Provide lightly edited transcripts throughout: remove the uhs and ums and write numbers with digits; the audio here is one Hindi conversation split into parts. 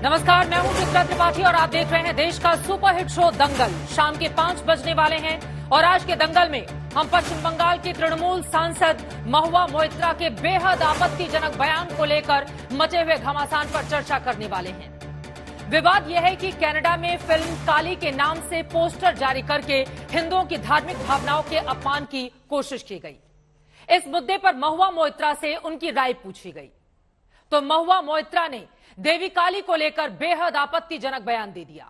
नमस्कार, मैं हूं चित्रा त्रिपाठी और आप देख रहे हैं देश का सुपरहिट शो दंगल। शाम के 5 बजने वाले हैं और आज के दंगल में हम पश्चिम बंगाल की तृणमूल सांसद महुआ मोइत्रा के बेहद आपत्तिजनक बयान को लेकर मचे हुए घमासान पर चर्चा करने वाले हैं। विवाद यह है कि कनाडा में फिल्म काली के नाम से पोस्टर जारी करके हिंदुओं की धार्मिक भावनाओं के अपमान की कोशिश की गई। इस मुद्दे पर महुआ मोइत्रा से उनकी राय पूछी गई तो महुआ मोइत्रा ने देवी काली को लेकर बेहद आपत्तिजनक बयान दे दिया।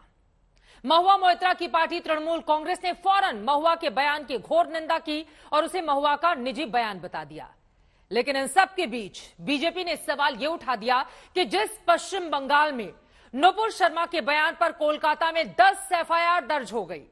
महुआ मोइत्रा की पार्टी तृणमूल कांग्रेस ने फौरन महुआ के बयान की घोर निंदा की और उसे महुआ का निजी बयान बता दिया। लेकिन इन सब के बीच बीजेपी ने सवाल यह उठा दिया कि जिस पश्चिम बंगाल में नुपुर शर्मा के बयान पर कोलकाता में 10 एफआईआर दर्ज हो गई,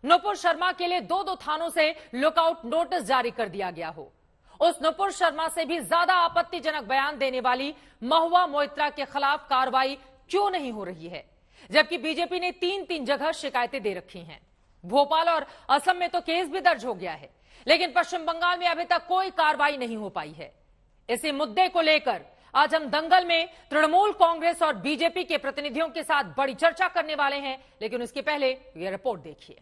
नुपुर शर्मा के लिए 2 थानों से लुकआउट नोटिस जारी कर दिया गया हो, उस नुपुर शर्मा से भी ज्यादा आपत्तिजनक बयान देने वाली महुआ मोइत्रा के खिलाफ कार्रवाई क्यों नहीं हो रही है? जबकि बीजेपी ने 3 जगह शिकायतें दे रखी हैं। भोपाल और असम में तो केस भी दर्ज हो गया है, लेकिन पश्चिम बंगाल में अभी तक कोई कार्रवाई नहीं हो पाई है। इसी मुद्दे को लेकर आज हम दंगल में तृणमूल कांग्रेस और बीजेपी के प्रतिनिधियों के साथ बड़ी चर्चा करने वाले हैं, लेकिन उसके पहले यह रिपोर्ट देखिए।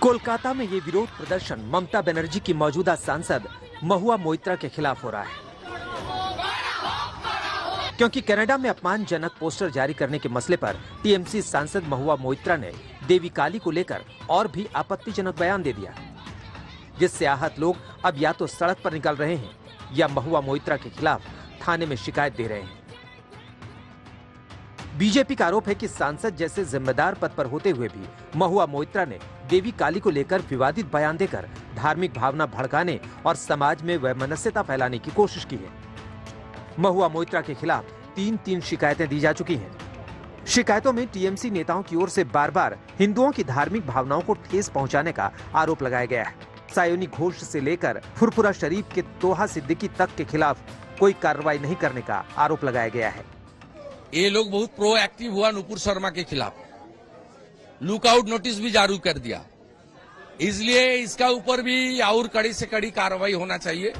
कोलकाता में ये विरोध प्रदर्शन ममता बनर्जी की मौजूदा सांसद महुआ मोइत्रा के खिलाफ हो रहा है, क्योंकि कनाडा में अपमानजनक पोस्टर जारी करने के मसले पर टीएमसी सांसद महुआ मोइत्रा ने देवी काली को लेकर और भी आपत्तिजनक बयान दे दिया, जिससे आहत लोग अब या तो सड़क पर निकल रहे हैं या महुआ मोइत्रा के खिलाफ थाने में शिकायत दे रहे हैं। बीजेपी का आरोप है कि सांसद जैसे जिम्मेदार पद पर होते हुए भी महुआ मोइत्रा ने देवी काली को लेकर विवादित बयान देकर धार्मिक भावना भड़काने और समाज में वैमनस्यता फैलाने की कोशिश की है। महुआ मोइत्रा के खिलाफ 3 शिकायतें दी जा चुकी हैं। शिकायतों में टीएमसी नेताओं की ओर से बार-बार हिंदुओं की धार्मिक भावनाओं को ठेस पहुंचाने का आरोप लगाया गया है। सायोनी घोष से लेकर फुरफुरा शरीफ के तोहा सिद्दीकी तक के खिलाफ कोई कार्रवाई नहीं करने का आरोप लगाया गया है। ये लोग बहुत प्रोएक्टिव हुआ नुपुर शर्मा के खिलाफ, लुकआउट नोटिस भी जारी कर दिया, इसलिए इसका ऊपर भी और कड़ी से कड़ी कार्रवाई होना चाहिए।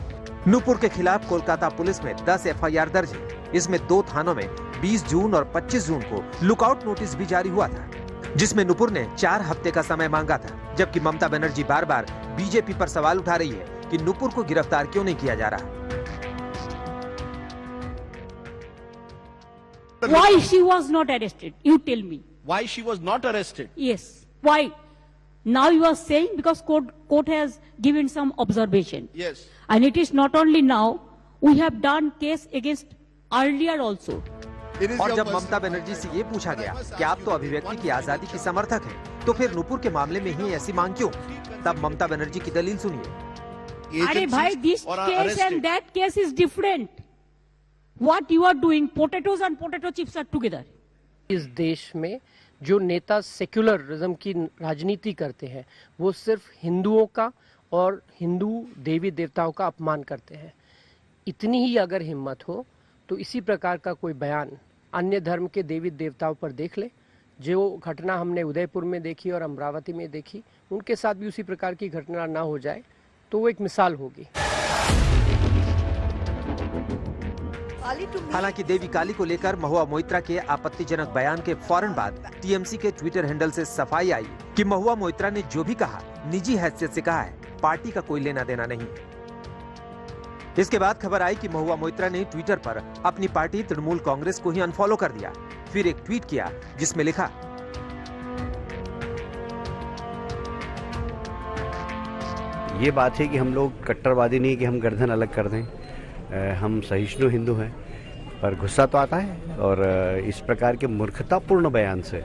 नुपुर के खिलाफ कोलकाता पुलिस में 10 एफआईआर दर्ज है। इसमें 2 थानों में 20 जून और 25 जून को लुकआउट नोटिस भी जारी हुआ था, जिसमें नुपुर ने 4 हफ्ते का समय मांगा था। जबकि ममता बनर्जी बार-बार बीजेपी पर सवाल उठा रही है कि नुपुर को गिरफ्तार क्यों नहीं किया जा रहा। Why she was not arrested? You tell me. Why she was not arrested? Yes. Why? Now you are saying because court has given some observation. Yes. And it is not only now. We have done case against earlier also. और जब ममता बनर्जी से ये पूछा गया कि आप तो अभिव्यक्ति की आजादी की समर्थक हैं, तो फिर नुपुर के मामले में ही ऐसी मांग क्यों? तब ममता बनर्जी की दलील सुनिए। अरे भाई, this case and that case is different. What you are doing, potatoes and potato chips are together. इस देश में जो नेता सेक्युलरिज्म की राजनीति करते हैं, वो सिर्फ हिंदुओं का और हिंदू देवी देवताओं का अपमान करते हैं। इतनी ही अगर हिम्मत हो तो इसी प्रकार का कोई बयान अन्य धर्म के देवी देवताओं पर देख ले। जो घटना हमने उदयपुर में देखी और अमरावती में देखी, उनके साथ भी उसी प्रकार की घटना ना हो जाए तो वो एक मिसाल होगी। हालांकि देवी काली को लेकर महुआ मोइत्रा के आपत्तिजनक बयान के फौरन बाद टीएमसी के ट्विटर हैंडल से सफाई आई कि महुआ मोइत्रा ने जो भी कहा निजी हैसियत से कहा है, पार्टी का कोई लेना देना नहीं। इसके बाद खबर आई कि महुआ मोइत्रा ने ट्विटर पर अपनी पार्टी तृणमूल कांग्रेस को ही अनफॉलो कर दिया। फिर एक ट्वीट किया जिसमें लिखा, ये बात है कि हम लोग कट्टरवादी नहीं कि हम गर्दन अलग कर दें, हम सहिष्णु हिंदू हैं, पर गुस्सा तो आता है। और इस प्रकार के मूर्खतापूर्ण बयान से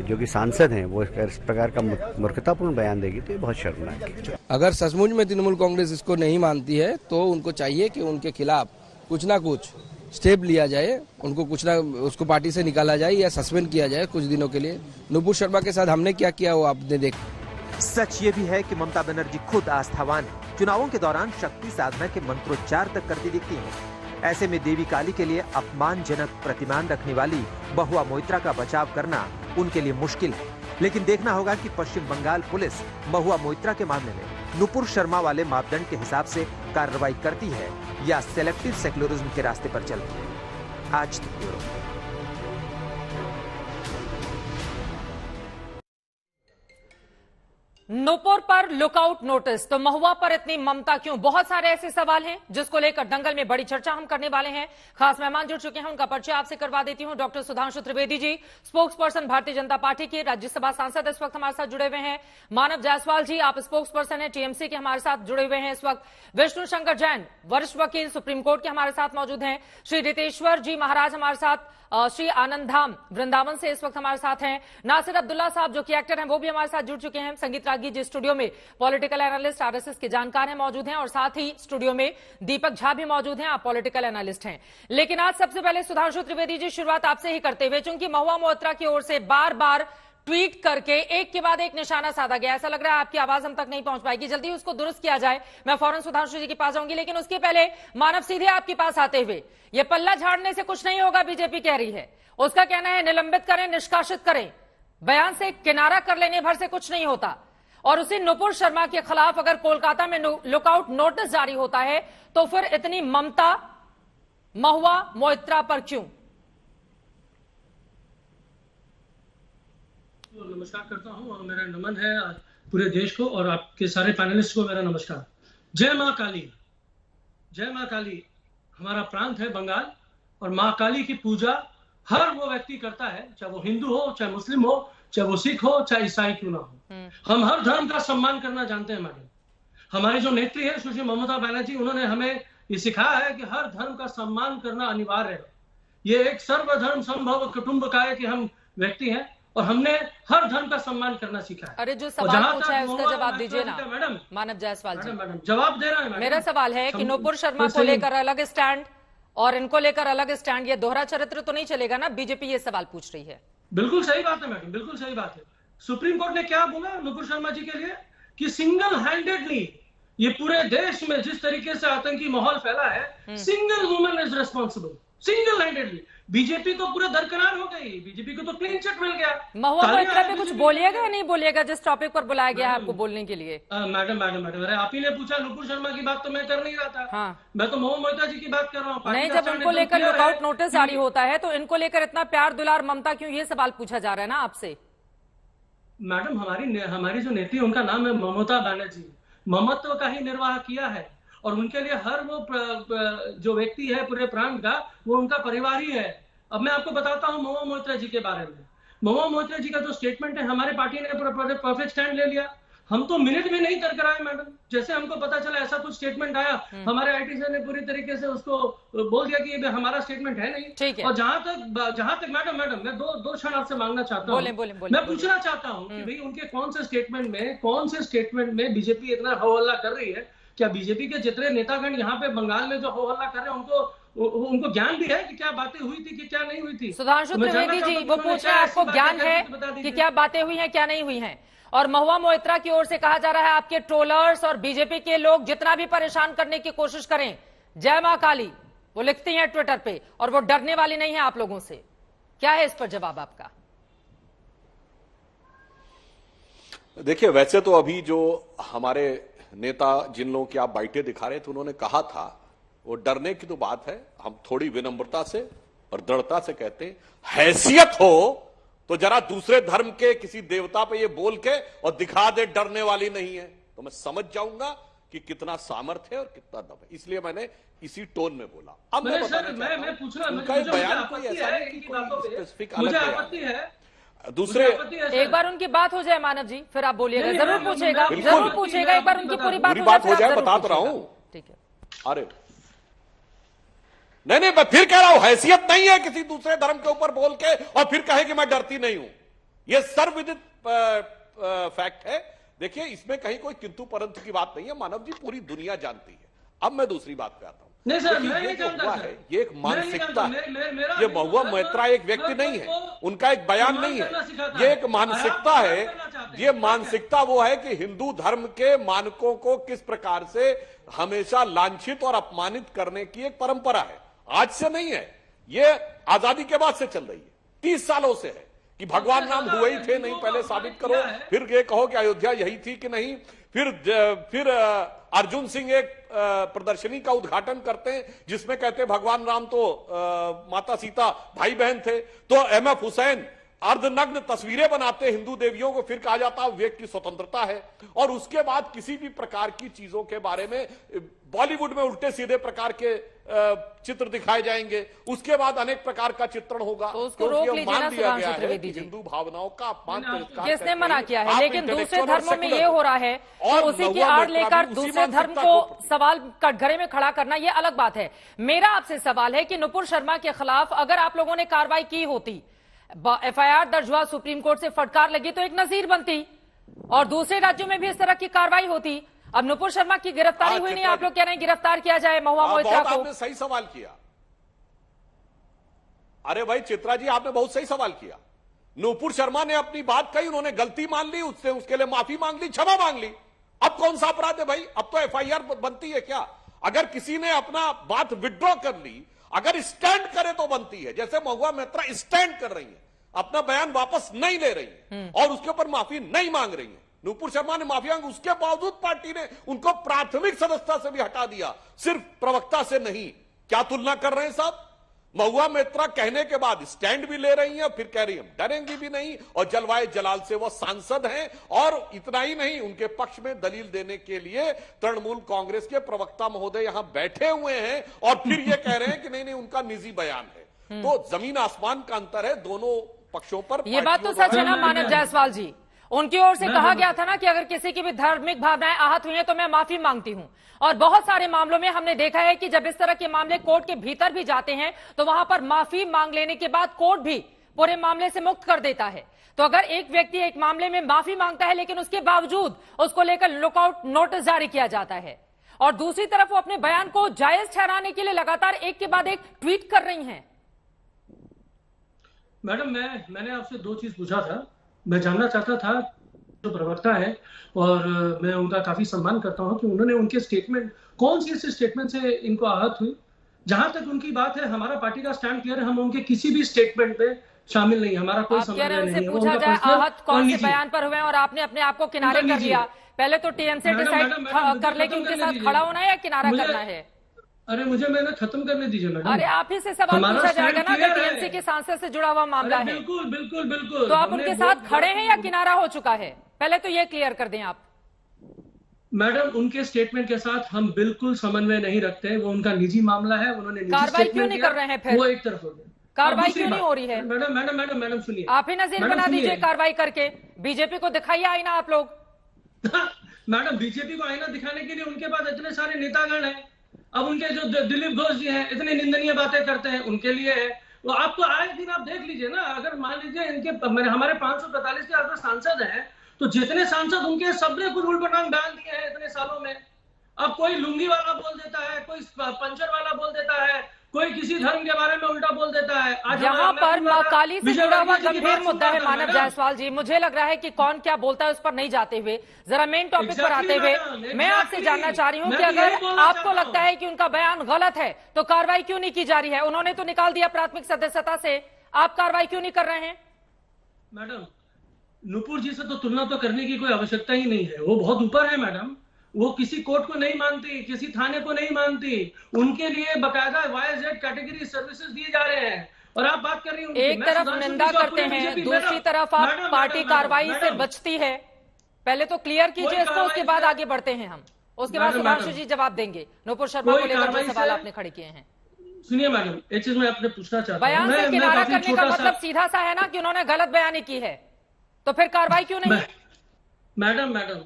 जो कि सांसद हैं वो इस प्रकार का मूर्खतापूर्ण बयान देगी तो ये बहुत शर्मनाक है। अगर सचमुच में तृणमूल कांग्रेस इसको नहीं मानती है तो उनको चाहिए कि उनके खिलाफ कुछ ना कुछ स्टेप लिया जाए, उनको कुछ ना उसको पार्टी से निकाला जाए या सस्पेंड किया जाए कुछ दिनों के लिए। नुपुर शर्मा के साथ हमने क्या किया वो आपने देखा। सच ये भी है कि ममता बनर्जी खुद आस्थावान है। चुनावों के दौरान शक्ति साधना के मंत्रोच्चार तक करती दिखती हैं। ऐसे में देवी काली के लिए अपमानजनक प्रतिमान रखने वाली महुआ मोइत्रा का बचाव करना उनके लिए मुश्किल है। लेकिन देखना होगा कि पश्चिम बंगाल पुलिस महुआ मोइत्रा के मामले में नुपुर शर्मा वाले मापदंड के हिसाब से कार्रवाई करती है या सेलेक्टिव सेक्युलरिज्म के रास्ते पर चलती है। आज तक ब्यूरो। नूपुर पर लुकआउट नोटिस तो महुआ पर इतनी ममता क्यों? बहुत सारे ऐसे सवाल हैं जिसको लेकर दंगल में बड़ी चर्चा हम करने वाले हैं। खास मेहमान जुड़ चुके हैं, उनका परिचय आपसे करवा देती हूं। Doctor Sudhanshu Trivedi ji, spokes person Bharatiya Janata party के, राज्यसभा सांसद इस वक्त हमारे साथ जुड़े हुए हैं। मानव जायसवाल जी, आप स्पोक्स पर्सन है टीएमसी के, हमारे साथ जुड़े हुए हैं इस वक्त। विष्णु शंकर जैन, वरिष्ठ वकील सुप्रीम कोर्ट के, हमारे साथ मौजूद हैं। श्री रितेश्वर जी महाराज हमारे साथ श्री आनंद धाम वृंदावन से इस वक्त हमारे साथ हैं। नासिर अब्दुल्ला साहब जो कि एक्टर हैं वो भी हमारे साथ जुड़ चुके हैं। संगीत रागी जी स्टूडियो में पॉलिटिकल एनालिस्ट, आरएसएस के जानकार हैं, मौजूद हैं। और साथ ही स्टूडियो में दीपक झा भी मौजूद हैं, आप पॉलिटिकल एनालिस्ट हैं। लेकिन आज सबसे पहले सुधांशु त्रिवेदी जी, शुरुआत आपसे ही करते हुए, चूंकि महुआ मोइत्रा की ओर से बार बार ट्वीट करके एक के बाद एक निशाना साधा गया, ऐसा लग रहा है आपकी आवाज हम तक नहीं पहुंच पाएगी, जल्दी उसको दुरुस्त किया जाए। मैं फौरन सुधांशु जी के पास जाऊंगी, लेकिन उसके पहले मानव सीधे आपके पास आते हुए, ये पल्ला झाड़ने से कुछ नहीं होगा, बीजेपी कह रही है। उसका कहना है निलंबित करें, निष्कासित करें, बयान से किनारा कर लेने भर से कुछ नहीं होता। और उसी नुपुर शर्मा के खिलाफ अगर कोलकाता में लुकआउट नोटिस जारी होता है तो फिर इतनी ममता महुआ मोइत्रा पर क्यों? नमस्कार करता हूं और मेरा नमन है पूरे देश को और आपके सारे पैनलिस्ट को मेरा नमस्कार। जय मां काली, जय मां काली। हमारा प्रांत है बंगाल और मां काली की पूजा हर वो व्यक्ति करता है, चाहे वो हिंदू हो, चाहे मुस्लिम हो, चाहे वो सिख हो, चाहे ईसाई क्यों ना हो। हम हर धर्म का सम्मान करना जानते हैं मैडम। हमारी जो नेत्री है सुश्री ममता बनर्जी, उन्होंने हमें ये सिखाया है कि हर धर्म का सम्मान करना अनिवार्य है। ये एक सर्वधर्म संभव कुटुंबकाय के हम व्यक्ति हैं और हमने हर धर्म का सम्मान करना सीखा है। अरे जो सवाल पूछा है उसका जवाब दीजिए ना मैडम। मानव जायसवाल जी, मैडम जवाब दे रहा है। मेरा सवाल है कि नुपुर शर्मा को लेकर अलग स्टैंड और इनको लेकर अलग स्टैंड, ये दोहरा चरित्र तो नहीं चलेगा ना? बीजेपी ये सवाल पूछ रही है। बिल्कुल सही बात है मैडम, बिल्कुल सही बात है। सुप्रीम कोर्ट ने क्या बोला नुपुर शर्मा जी के लिए कि सिंगल हैंडेडली ये पूरे देश में जिस तरीके से आतंकी माहौल फैला है, single woman is responsible, single handedly. BJP तो पूरे दरकिनार हो गई, बीजेपी को तो क्लीन चिट मिल गया। महुआ मोइत्रा पे कुछ बोलिएगा या नहीं बोलिएगा जिस टॉपिक पर बुलाया गया है आपको बोलने के लिए? मैडम अरे आप ही ने पूछा, नुपुर शर्मा की बात तो मैं कर नहीं रहा था। हाँ। मैं तो महुआ मोइत्रा जी की बात कर रहा हूँ। नहीं, जब इनको लेकर लुकआउट नोटिस जारी होता है तो इनको लेकर इतना प्यार दुलार ममता क्यों, ये सवाल पूछा जा रहा है ना आपसे। मैडम हमारी जो नेत्री उनका नाम है ममता बनर्जी, ममत्व का ही निर्वाह किया है और उनके लिए हर वो जो व्यक्ति है पूरे प्रांत का, वो उनका परिवार ही है। अब मैं आपको बताता हूं महुआ मोइत्रा जी के बारे में। महुआ मोइत्रा जी का जो स्टेटमेंट है, हमारे पार्टी ने परफेक्ट स्टैंड ले लिया। हम तो मिनट में नहीं तरकराए मैडम। जैसे हमको पता चला ऐसा कुछ स्टेटमेंट आया, हमारे आईटी सेल ने पूरी तरीके से उसको बोल दिया कि ये हमारा स्टेटमेंट है नहीं। और जहां तक मैडम मैं दो क्षण आपसे मांगना चाहता हूँ। मैं पूछना चाहता हूँ कि भाई उनके कौन से स्टेटमेंट में बीजेपी इतना हो हल्ला कर रही है? क्या बीजेपी के जितने नेतागण यहाँ पे बंगाल में जो हो हल्ला कर रहे हैं उनको ज्ञान भी है कि क्या बातें हुई थी कि क्या नहीं हुई थी? सुधांशु त्रिवेदी जी, वो पूछ रहे हैं आपको ज्ञान है कि क्या बातें हुई हैं क्या नहीं हुई हैं। और महुआ मोइत्रा की ओर से कहा जा रहा है आपके ट्रोलर्स और बीजेपी के लोग जितना भी परेशान करने की कोशिश करें, जय मां काली वो लिखती हैं ट्विटर पे और वो डरने वाली नहीं है आप लोगों से। क्या है इस पर जवाब आपका? देखिए, वैसे तो अभी जो हमारे नेता जिन लोगों की आप बाइटें दिखा रहे थे, उन्होंने कहा था, वो डरने की तो बात है, हम थोड़ी विनम्रता से और दृढ़ता से कहते हैं, हैसियत हो तो जरा दूसरे धर्म के किसी देवता पे ये बोल के और दिखा दे डरने वाली नहीं है, तो मैं समझ जाऊंगा कि कितना सामर्थ्य है और कितना दम है। इसलिए मैंने इसी टोन में बोला। अब मैं बयान कोई ऐसा नहीं कि कोई स्पेसिफिक अलग है। दूसरे एक बार उनकी बात हो जाए मानव जी, फिर आप बोलिएगा। जरूर पूछेगा एक बार उनकी पूरी बात हो जाए, बता तो रहा हूं। ठीक है। अरे नहीं, मैं फिर कह रहा हूं, हैसियत नहीं है किसी दूसरे धर्म के ऊपर बोल के और फिर कहे कि मैं डरती नहीं हूं। यह सर्वविदित फैक्ट है। देखिए, इसमें कहीं कोई किंतु परंतु की बात नहीं है, मानव जी पूरी दुनिया जानती है। अब मैं दूसरी बात पे आता हूं। नहीं सर, ये जो हुआ है, ये एक मानसिकता है। ये महुआ मोइत्रा एक व्यक्ति नहीं है, उनका एक बयान नहीं है, ये एक मानसिकता है। ये मानसिकता वो है कि हिंदू धर्म के मानकों को किस प्रकार से हमेशा लांछित और अपमानित करने की एक परंपरा है। आज से नहीं है, ये आजादी के बाद से चल रही है, 30 सालों से है कि भगवान राम हुए ही थे नहीं, पहले साबित करो, फिर ये कहो कि अयोध्या यही थी कि नहीं। फिर अर्जुन सिंह एक प्रदर्शनी का उद्घाटन करते हैं जिसमें कहते हैं भगवान राम तो माता सीता भाई बहन थे। तो MF हुसैन अर्धनग्न तस्वीरें बनाते हिंदू देवियों को, फिर कहा जाता है विवेक की स्वतंत्रता है। और उसके बाद किसी भी प्रकार की चीजों के बारे में बॉलीवुड में उल्टे सीधे प्रकार के चित्र दिखाए जाएंगे, उसके बाद अनेक प्रकार का चित्रण होगा। तो उसको रोक लीजिए ना सुधांशु त्रिवेदी जी। हिंदू भावनाओं का अपमान किसने मना किया है? लेकिन दूसरे धर्मों में ये हो रहा है तो उसी की आड़ लेकर दूसरे धर्म को सवाल कटघरे में खड़ा करना ये अलग बात है। मेरा आपसे सवाल है कि नुपुर शर्मा के खिलाफ अगर आप लोगों ने कार्रवाई की होती, FIR दर्ज हुआ, सुप्रीम कोर्ट से फटकार लगी तो एक नजीर बनती और दूसरे राज्यों में भी इस तरह की कार्रवाई होती। अब नुपुर शर्मा की गिरफ्तारी हुई नहीं, आप लोग कह रहे हैं गिरफ्तार किया जाए महुआ मोइत्रा को। आपने सही सवाल किया। अरे भाई चित्रा जी, आपने बहुत सही सवाल किया। नुपुर शर्मा ने अपनी बात कही, उन्होंने गलती मान ली, उससे उसके लिए माफी मांग ली, क्षमा मांग ली। अब कौन सा अपराध है भाई? अब तो FIR बनती है क्या? अगर किसी ने अपना बात विड्रॉ कर ली, अगर स्टैंड करे तो बनती है। जैसे महुआ मोइत्रा स्टैंड कर रही है, अपना बयान वापस नहीं ले रही है और उसके ऊपर माफी नहीं मांग रही है। नुपुर शर्मा ने माफी मांगी, उसके बावजूद पार्टी ने उनको प्राथमिक सदस्यता से भी हटा दिया, सिर्फ प्रवक्ता से नहीं। क्या तुलना कर रहे हैं साहब? महुआ मोइत्रा कहने के बाद स्टैंड भी ले रही हैं, फिर कह रही हैं डरेंगी भी नहीं, और जलवाए जलाल से वो सांसद हैं। और इतना ही नहीं, उनके पक्ष में दलील देने के लिए तृणमूल कांग्रेस के प्रवक्ता महोदय यहां बैठे हुए हैं और फिर ये कह रहे हैं कि नहीं उनका निजी बयान है। तो जमीन आसमान का अंतर है दोनों पक्षों पर। ये बात तो सच है ना मानव जायसवाल जी, उनकी ओर से कहा गया था ना कि अगर किसी की भी धार्मिक भावनाएं आहत हुई हैं तो मैं माफी मांगती हूं। और बहुत सारे मामलों में हमने देखा है कि जब इस तरह के मामले कोर्ट के भीतर भी जाते हैं तो वहां पर माफी मांग लेने के बाद कोर्ट भी पूरे मामले से मुक्त कर देता है। तो अगर एक व्यक्ति एक मामले में माफी मांगता है लेकिन उसके बावजूद उसको लेकर लुकआउट नोटिस जारी किया जाता है और दूसरी तरफ वो अपने बयान को जायज ठहराने के लिए लगातार एक के बाद एक ट्वीट कर रही हैं। मैडम, मैंने आपसे दो चीज पूछा था। मैं जानना चाहता था, जो प्रवक्ता है और मैं उनका काफी सम्मान करता हूं कि उन्होंने उनके स्टेटमेंट, कौन सी ऐसे स्टेटमेंट से इनको आहत हुई। जहां तक उनकी बात है, हमारा पार्टी का स्टैंड क्लियर है, हम उनके किसी भी स्टेटमेंट पे शामिल नहीं, हमारा कोई समन्वय नहीं है। पूछा जाए आहत कौन से बयान पर हुए और आपने अपने आप को किनारे कर लिया। पहले तो TMC डिसाइड कर ले कि उनके साथ खड़ा होना है या किनारा करना है। अरे मैंने खत्म करने दीजिए मैडम। अरे आप ही से सवाल पूछा जाएगा ना, अगर TMC के सांसद से जुड़ा हुआ मामला है। बिल्कुल बिल्कुल बिल्कुल। तो आप उनके साथ खड़े हैं या किनारा हो चुका है? पहले तो ये क्लियर कर दें आप। मैडम, उनके स्टेटमेंट के साथ हम बिल्कुल समन्वय नहीं रखते, वो उनका निजी मामला है। उन्होंने कार्रवाई क्यों नहीं कर रहे हैं? फिर वो एक तरफ हो गया, कार्रवाई क्यों नहीं हो रही है? मैडम सुनिए, आप ही नजीर बना दीजिए कार्रवाई करके। बीजेपी को दिखाइए आईना आप लोग। मैडम, बीजेपी को आईना दिखाने के लिए उनके पास इतने सारे नेतागण हैं। अब उनके जो दिलीप घोष जी हैं, इतनी निंदनीय बातें करते हैं, उनके लिए है वो। आपको आए दिन आप देख लीजिए ना, अगर मान लीजिए इनके हमारे 545 के अगर सांसद हैं तो जितने सांसद उनके सबने कुछ उल्टा-पल्टा बयान दिए हैं इतने सालों में। अब कोई लुंगी वाला बोल देता है, कोई पंचर वाला बोल देता है, कोई किसी धर्म के बारे में उल्टा बोल देता है। यहाँ पर मां काली से जुड़ा हुआ गंभीर मुद्दा है मानव जायसवाल जी। मुझे लग रहा है कि कौन क्या बोलता है उस पर नहीं जाते हुए, जरा मेन टॉपिक पर आते हुए मैं आपसे जानना चाह रही हूँ कि अगर आपको लगता है कि उनका बयान गलत है तो कार्रवाई क्यों नहीं की जा रही है? उन्होंने तो निकाल दिया प्राथमिक सदस्यता से, आप कार्रवाई क्यों नहीं कर रहे हैं? मैडम, नुपुर जी से तो तुलना तो करने की कोई आवश्यकता ही नहीं है। वो बहुत ऊपर है मैडम। वो किसी कोर्ट को नहीं मानती, किसी थाने को नहीं मानती। उनके लिए बकायदा YZ कैटेगरी सर्विसेज दिए जा रहे हैं और आप बात कर रही हैं। एक तरफ निंदा करते हैं, दूसरी तरफ आप पार्टी कार्रवाई से बचती है। पहले तो क्लियर कीजिए इसको, उसके बाद आगे बढ़ते हैं हम। उसके बाद सुधांशु जी जवाब देंगे नुपुर शर्मा को लेकर जो सवाल आपने खड़े किए हैं। सुनिए मैडम, एक चीज मैं आपने पूछना चाहता हूं। बयान से किनारा करने का मतलब सीधा सा है ना कि उन्होंने गलत बयानी की है, तो फिर कार्रवाई क्यों नहीं? मैडम,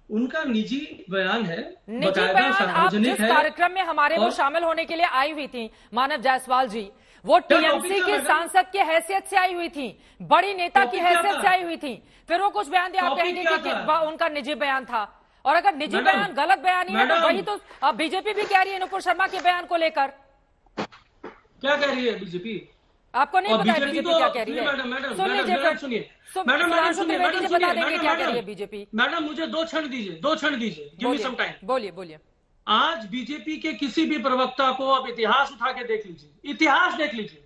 उनका निजी बयान है, निजी बयान। आप जिस कार्यक्रम में हमारे वो शामिल होने के लिए आई हुई थी मानव जायसवाल जी, वो TMC के सांसद की हैसियत से आई हुई थी, बड़ी नेता की हैसियत से आई हुई थी। फिर वो कुछ बयान दिया, आप कहेंगे कि उनका निजी बयान था। और अगर निजी बयान गलत बयानी है तो वही तो अब बीजेपी भी कह रही है नुपुर शर्मा के बयान को लेकर। क्या कह रही है बीजेपी? आपको नहीं पता है बीजेपी क्या कह रही है? सुन लीजिए, सुनिए सुधांशु त्रिवेदी जी बता देंगे क्या कह रही है बीजेपी। मैडम, मुझे 2 क्षण दीजिए, 2 क्षण दीजिए, गिव मी सम टाइम। बोलिए। आज बीजेपी के किसी भी प्रवक्ता को अब इतिहास उठा के देख लीजिए, इतिहास देख लीजिए,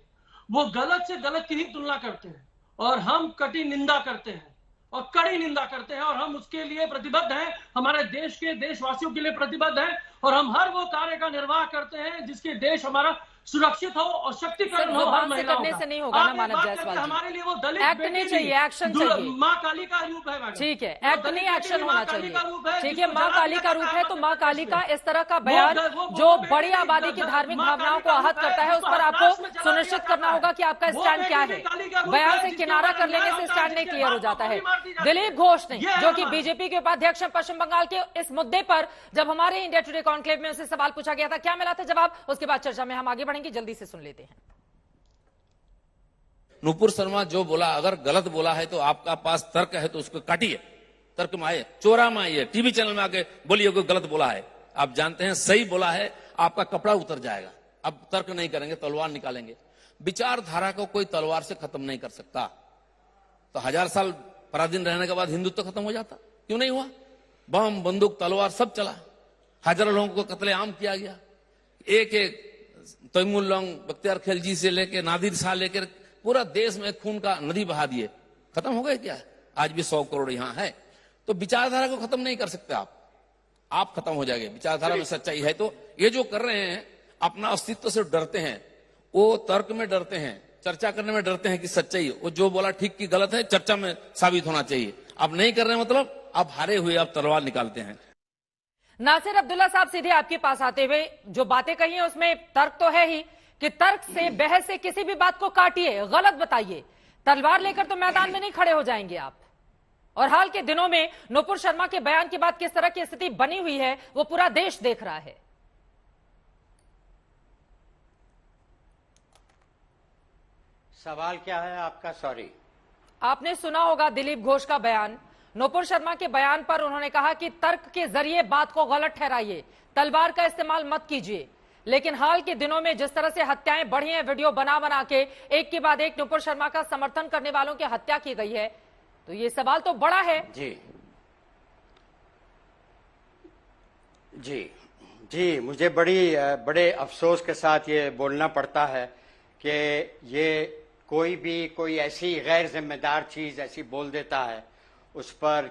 वो गलत से गलत की ही तुलना करते हैं। और हम कड़ी निंदा करते हैं और कड़ी निंदा करते हैं, और हम उसके लिए प्रतिबद्ध हैं, हमारे देश के देशवासियों के लिए प्रतिबद्ध हैं, और हम हर वो कार्य का निर्वाह करते हैं जिसके देश हमारा सुरक्षित हो और शक्तिकरण हो हर महिलाओं करने का। से नहीं होगा ना मानव जायसवाल जी। हमारे लिए वो दलित एक्ट नहीं चाहिए, एक्शन चाहिए। माँ काली का रूप है मैडम। ठीक है, एक्ट नहीं, एक्शन होना चाहिए। ठीक है, जिसको माँ काली का रूप है तो माँ काली का इस तरह का बयान जो बड़ी आबादी की धार्मिक भावनाओं को आहत करता है, उस पर आपको सुनिश्चित करना होगा कि आपका स्टैंड क्या है। बयान से किनारा कर लेने से स्टैंड नहीं क्लियर हो जाता है। दिलीप घोष ने, जो कि बीजेपी के उपाध्यक्ष हैं पश्चिम बंगाल के, इस मुद्दे पर जब हमारे इंडिया टुडे कॉन्क्लेव में उसे सवाल पूछा गया था, क्या मिला था जवाब, उसके बाद चर्चा में हम आगे बढ़ेंगे। जल्दी से सुन लेते हैं। नुपुर शर्मा जो बोला, अगर गलत बोला है तो आपका पास तर्क है तो उसको काटिए, तर्क में आइए, चोरा में आइए, टीवी चैनल में आके बोलिए कोई गलत बोला है। आप जानते हैं सही बोला है, आपका कपड़ा उतर जाएगा। अब तर्क नहीं करेंगे, तलवार निकालेंगे। विचारधारा को कोई तलवार से खत्म नहीं कर सकता। तो 1000 साल पराधीन रहने के बाद हिंदुत्व खत्म हो जाता? क्यों नहीं हुआ? बम, बंदूक, तलवार सब चला, हजारों लोगों को कत्लेआम किया गया। एक एक तैमूर लॉन्ग, बख्तियार खिलजी से लेकर नादिर शाह लेकर पूरा देश में खून का नदी बहा दिए। खत्म हो गए क्या? आज भी 100 करोड़ यहां है। तो विचारधारा को खत्म नहीं कर सकते आप खत्म हो जाएंगे। विचारधारा में सच्चाई है तो ये जो कर रहे हैं, अपना अस्तित्व से डरते हैं, वो तर्क में डरते हैं, चर्चा करने में डरते हैं कि सच्चाई, वो जो बोला ठीक की गलत है चर्चा में साबित होना चाहिए। आप नहीं कर रहे मतलब आप हारे हुए, आप तलवार निकालते हैं। नासिर अब्दुल्ला साहब, सीधे आपके पास आते हुए, जो बातें कही हैं उसमें तर्क तो है ही कि तर्क से, बहस से किसी भी बात को काटिए, गलत बताइए, तलवार लेकर तो मैदान में नहीं खड़े हो जाएंगे आप। और हाल के दिनों में नुपुर शर्मा के बयान के बाद किस तरह की स्थिति बनी हुई है वो पूरा देश देख रहा है। सवाल क्या है आपका? सॉरी, आपने सुना होगा दिलीप घोष का बयान। नुपुर शर्मा के बयान पर उन्होंने कहा कि तर्क के जरिए बात को गलत ठहराइए, तलवार का इस्तेमाल मत कीजिए। लेकिन हाल के दिनों में जिस तरह से हत्याएं बढ़ी हैं, वीडियो बना बना के एक के बाद एक नुपुर शर्मा का समर्थन करने वालों की हत्या की गई है, तो ये सवाल तो बड़ा है। जी, मुझे बड़े अफसोस के साथ ये बोलना पड़ता है कि ये कोई ऐसी गैर जिम्मेदार चीज ऐसी बोल देता है, उस पर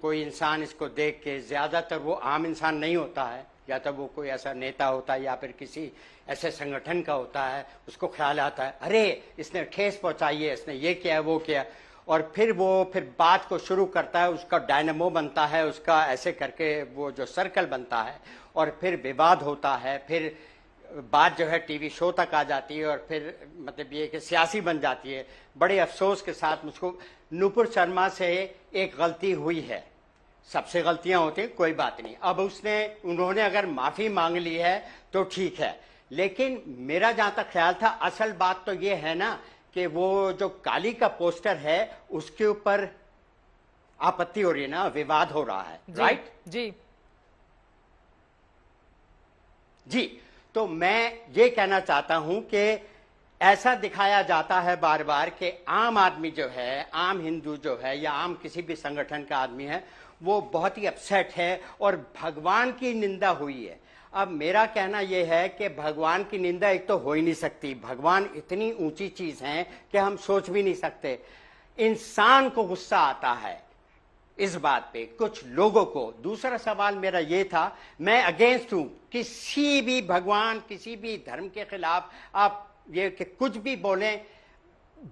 कोई इंसान इसको देख के, ज्यादातर वो आम इंसान नहीं होता है, या तो वो कोई ऐसा नेता होता है या फिर किसी ऐसे संगठन का होता है, उसको ख्याल आता है अरे इसने ठेस पहुंचाई है, इसने ये किया वो किया, और फिर बात को शुरू करता है, उसका डायनामो बनता है, उसका ऐसे करके वो जो सर्कल बनता है, और फिर विवाद होता है, फिर बात जो है टीवी शो तक आ जाती है, और फिर मतलब ये कि सियासी बन जाती है। बड़े अफसोस के साथ मुझको नुपुर शर्मा से एक गलती हुई है, सबसे गलतियां होती हैं, कोई बात नहीं। अब उन्होंने अगर माफी मांग ली है तो ठीक है, लेकिन मेरा जहां तक ख्याल था, असल बात तो ये है ना कि वो जो काली का पोस्टर है उसके ऊपर आपत्ति हो रही है ना, विवाद हो रहा है, राइट? जी, तो मैं ये कहना चाहता हूं कि ऐसा दिखाया जाता है बार बार कि आम आदमी जो है, आम हिंदू जो है या आम किसी भी संगठन का आदमी है, वो बहुत ही अपसेट है और भगवान की निंदा हुई है। अब मेरा कहना यह है कि भगवान की निंदा एक तो हो ही नहीं सकती, भगवान इतनी ऊंची चीज है कि हम सोच भी नहीं सकते। इंसान को गुस्सा आता है इस बात पे, कुछ लोगों को। दूसरा सवाल मेरा ये था, मैं अगेंस्ट हूं किसी भी भगवान, किसी भी धर्म के खिलाफ आप ये कि कुछ भी बोलें,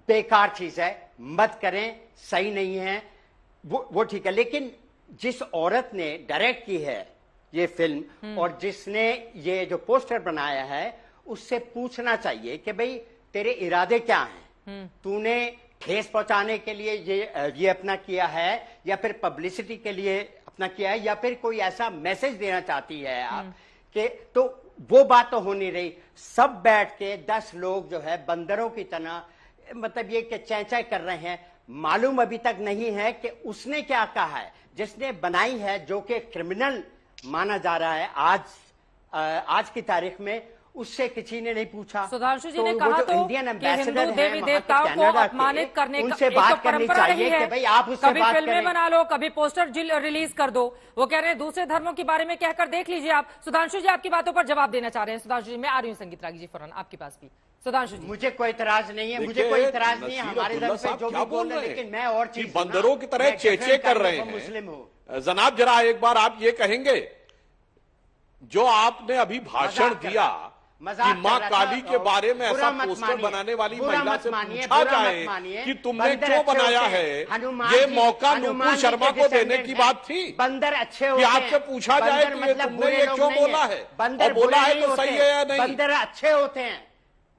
बेकार चीज है, मत करें, सही नहीं है, वो ठीक है। लेकिन जिस औरत ने डायरेक्ट की है ये फिल्म और जिसने ये जो पोस्टर बनाया है, उससे पूछना चाहिए कि भाई तेरे इरादे क्या हैं, तूने ठेस पहुंचाने के लिए ये अपना किया है या फिर पब्लिसिटी के लिए अपना किया है या फिर कोई ऐसा मैसेज देना चाहती है आप कि, तो वो बात तो हो नहीं रही। सब बैठ के 10 लोग जो है बंदरों की तरह मतलब ये कि चैं कर रहे हैं। मालूम अभी तक नहीं है कि उसने क्या कहा है, जिसने बनाई है, जो कि क्रिमिनल माना जा रहा है आज की तारीख में, उससे किसी ने नहीं पूछा। सुधांशु जी ने कहा तो इंडियन एम्बेसडर देवी देवताओं को अपमानित करने का उनसे बात करनी चाहिए कि भाई आप उससे कभी फिल्में बना लो, कभी पोस्टर रिलीज कर दो। वो कह रहे हैं दूसरे धर्मों के बारे में कहकर देख लीजिए आप। सुधांशु जी आपकी बातों पर जवाब देना चाह रहे हैं। सुधांशु जी, मैं आ रही हूँ संगीत रागी जी, फौरन आपके पास भी। सुधांशु जी, मुझे कोई इतराज नहीं है, मुझे कोई इतराज नहीं है हमारे दल पे जो भी बोल रहे हैं, लेकिन मैं और चीज बंदरों की तरह चेचे कर रहे हैं। मुस्लिम हूँ जनाब, जरा एक बार आप ये कहेंगे, जो आपने अभी भाषण दिया कि मां काली के बारे में ऐसा पोस्टर बनाने वाली महिला से पूछा जाए कि तुमने क्यों बनाया है, ये मौका नुपुर शर्मा को देने की बात थी। बंदर अच्छे कि आपसे पूछा जाए कि ये तुमने ये क्यों बोला है, और बोला है तो सही है या नहीं। बंदर अच्छे होते हैं,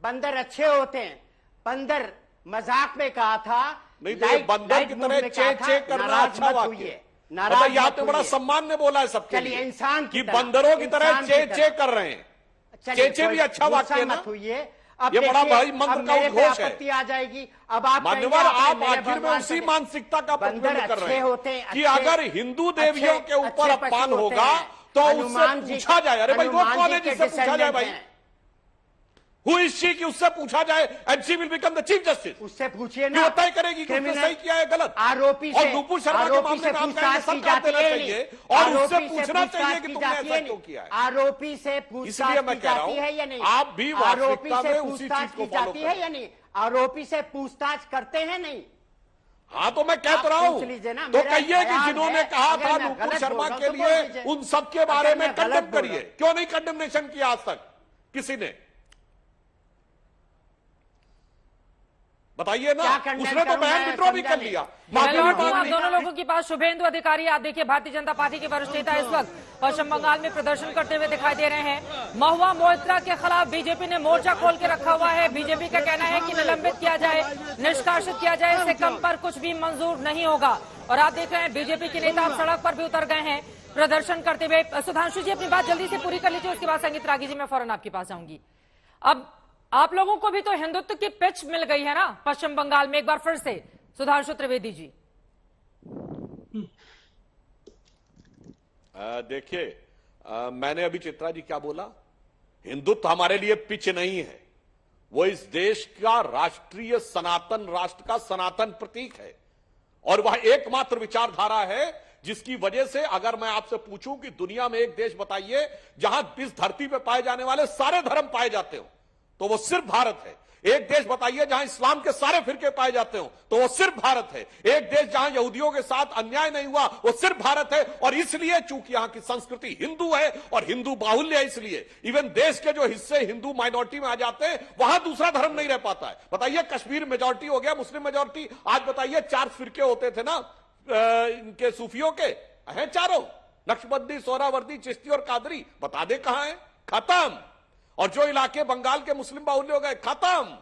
बंदर अच्छे होते हैं। बंदर मजाक में कहा था, नहीं तो ये बंदर की तरह चे करना अच्छा वाक्य, नाराज आपने बड़ा सम्मान ने बोला है सबके लिए, इंसान की बंदरों की तरह चे कर रहे हैं। चेचे भी अच्छा वाक्य है ना, ये बड़ा भाई मंत्र का उद्घोष है। आ जाएगी। अब आप मान्यवर, आप आखिर में उसी मानसिकता का प्रतिबिंब कर रहे हैं कि अगर हिंदू देवियों के ऊपर अपमान होगा तो उससे पूछा जाए, अरे भाई वो कौन है जिससे पूछा जाए भाई, Who is she कि उससे पूछा जाए, and she will become the chief justice। उससे पूछिए ना, वो तय करेगी कि उसने सही किया है गलत। आरोपी और नुपुर शर्मा के मामले में आप कहेंगे सरकार देना चाहिए और उससे पूछना चाहिए कि तुमने ऐसा क्यों किया है। आरोपी से पूछताछ की जाती है या नहीं, आप भी वास्तविकता में उसी चीज को फॉलो है या नहीं, आरोपी से पूछताछ करते हैं नहीं। हाँ तो मैं कह तो रहा हूँ, तो कहिए कि जिन्होंने कहा था नुपुर शर्मा के लिए, उन सबके बारे में कंडेम करिए। क्यों नहीं कंडेमनेशन किया आज तक किसी ने, बताइए ना। उसने तो बयान विड्रॉ भी कर लिया। आप दोनों लोगों के पास शुभेंदु अधिकारी, आप देखिए भारतीय जनता पार्टी के वरिष्ठ नेता इस वक्त पश्चिम बंगाल में प्रदर्शन करते हुए दिखाई दे रहे हैं। महुआ मोइत्रा के खिलाफ बीजेपी ने मोर्चा खोल के रखा हुआ है। बीजेपी का कहना है कि निलंबित किया जाए, निष्कासित किया जाए, इससे कम पर कुछ भी मंजूर नहीं होगा। और आप देख रहे हैं बीजेपी के नेता अब सड़क पर भी उतर गए हैं प्रदर्शन करते हुए। सुधांशु जी अपनी बात जल्दी से पूरी कर लीजिए, उसके बाद संगीत रागी जी मैं फौरन आपके पास आऊंगी। अब आप लोगों को भी तो हिंदुत्व की पिच मिल गई है ना पश्चिम बंगाल में, एक बार फिर से सुधांशु त्रिवेदी जी। देखिए, मैंने अभी चित्रा जी क्या बोला, हिंदुत्व हमारे लिए पिच नहीं है, वो इस देश का राष्ट्रीय सनातन राष्ट्र का सनातन प्रतीक है और वह एकमात्र विचारधारा है जिसकी वजह से अगर मैं आपसे पूछूं कि दुनिया में एक देश बताइए जहां इस धरती पे पाए जाने वाले सारे धर्म पाए जाते हो तो वो सिर्फ भारत है। एक देश बताइए जहां इस्लाम के सारे फिरके पाए जाते हो तो वो सिर्फ भारत है। एक देश जहां यहूदियों के साथ अन्याय नहीं हुआ वो सिर्फ भारत है। और इसलिए चूंकि यहां की संस्कृति हिंदू है और हिंदू बाहुल्य है, इसलिए इवन देश के जो हिस्से हिंदू माइनॉरिटी में आ जाते हैं वहां दूसरा धर्म नहीं रह पाता है। बताइए कश्मीर मेजॉरिटी हो गया, मुस्लिम मेजॉरिटी, आज बताइए 4 फिरके होते थे ना इनके सूफियों के, हैं चारों, नक्शबंदी, सोहरावर्दी, चिश्ती और कादरी, बता दे कहां है, खत्म। और जो इलाके बंगाल के मुस्लिम बाहुल्य हो गए, खत्म।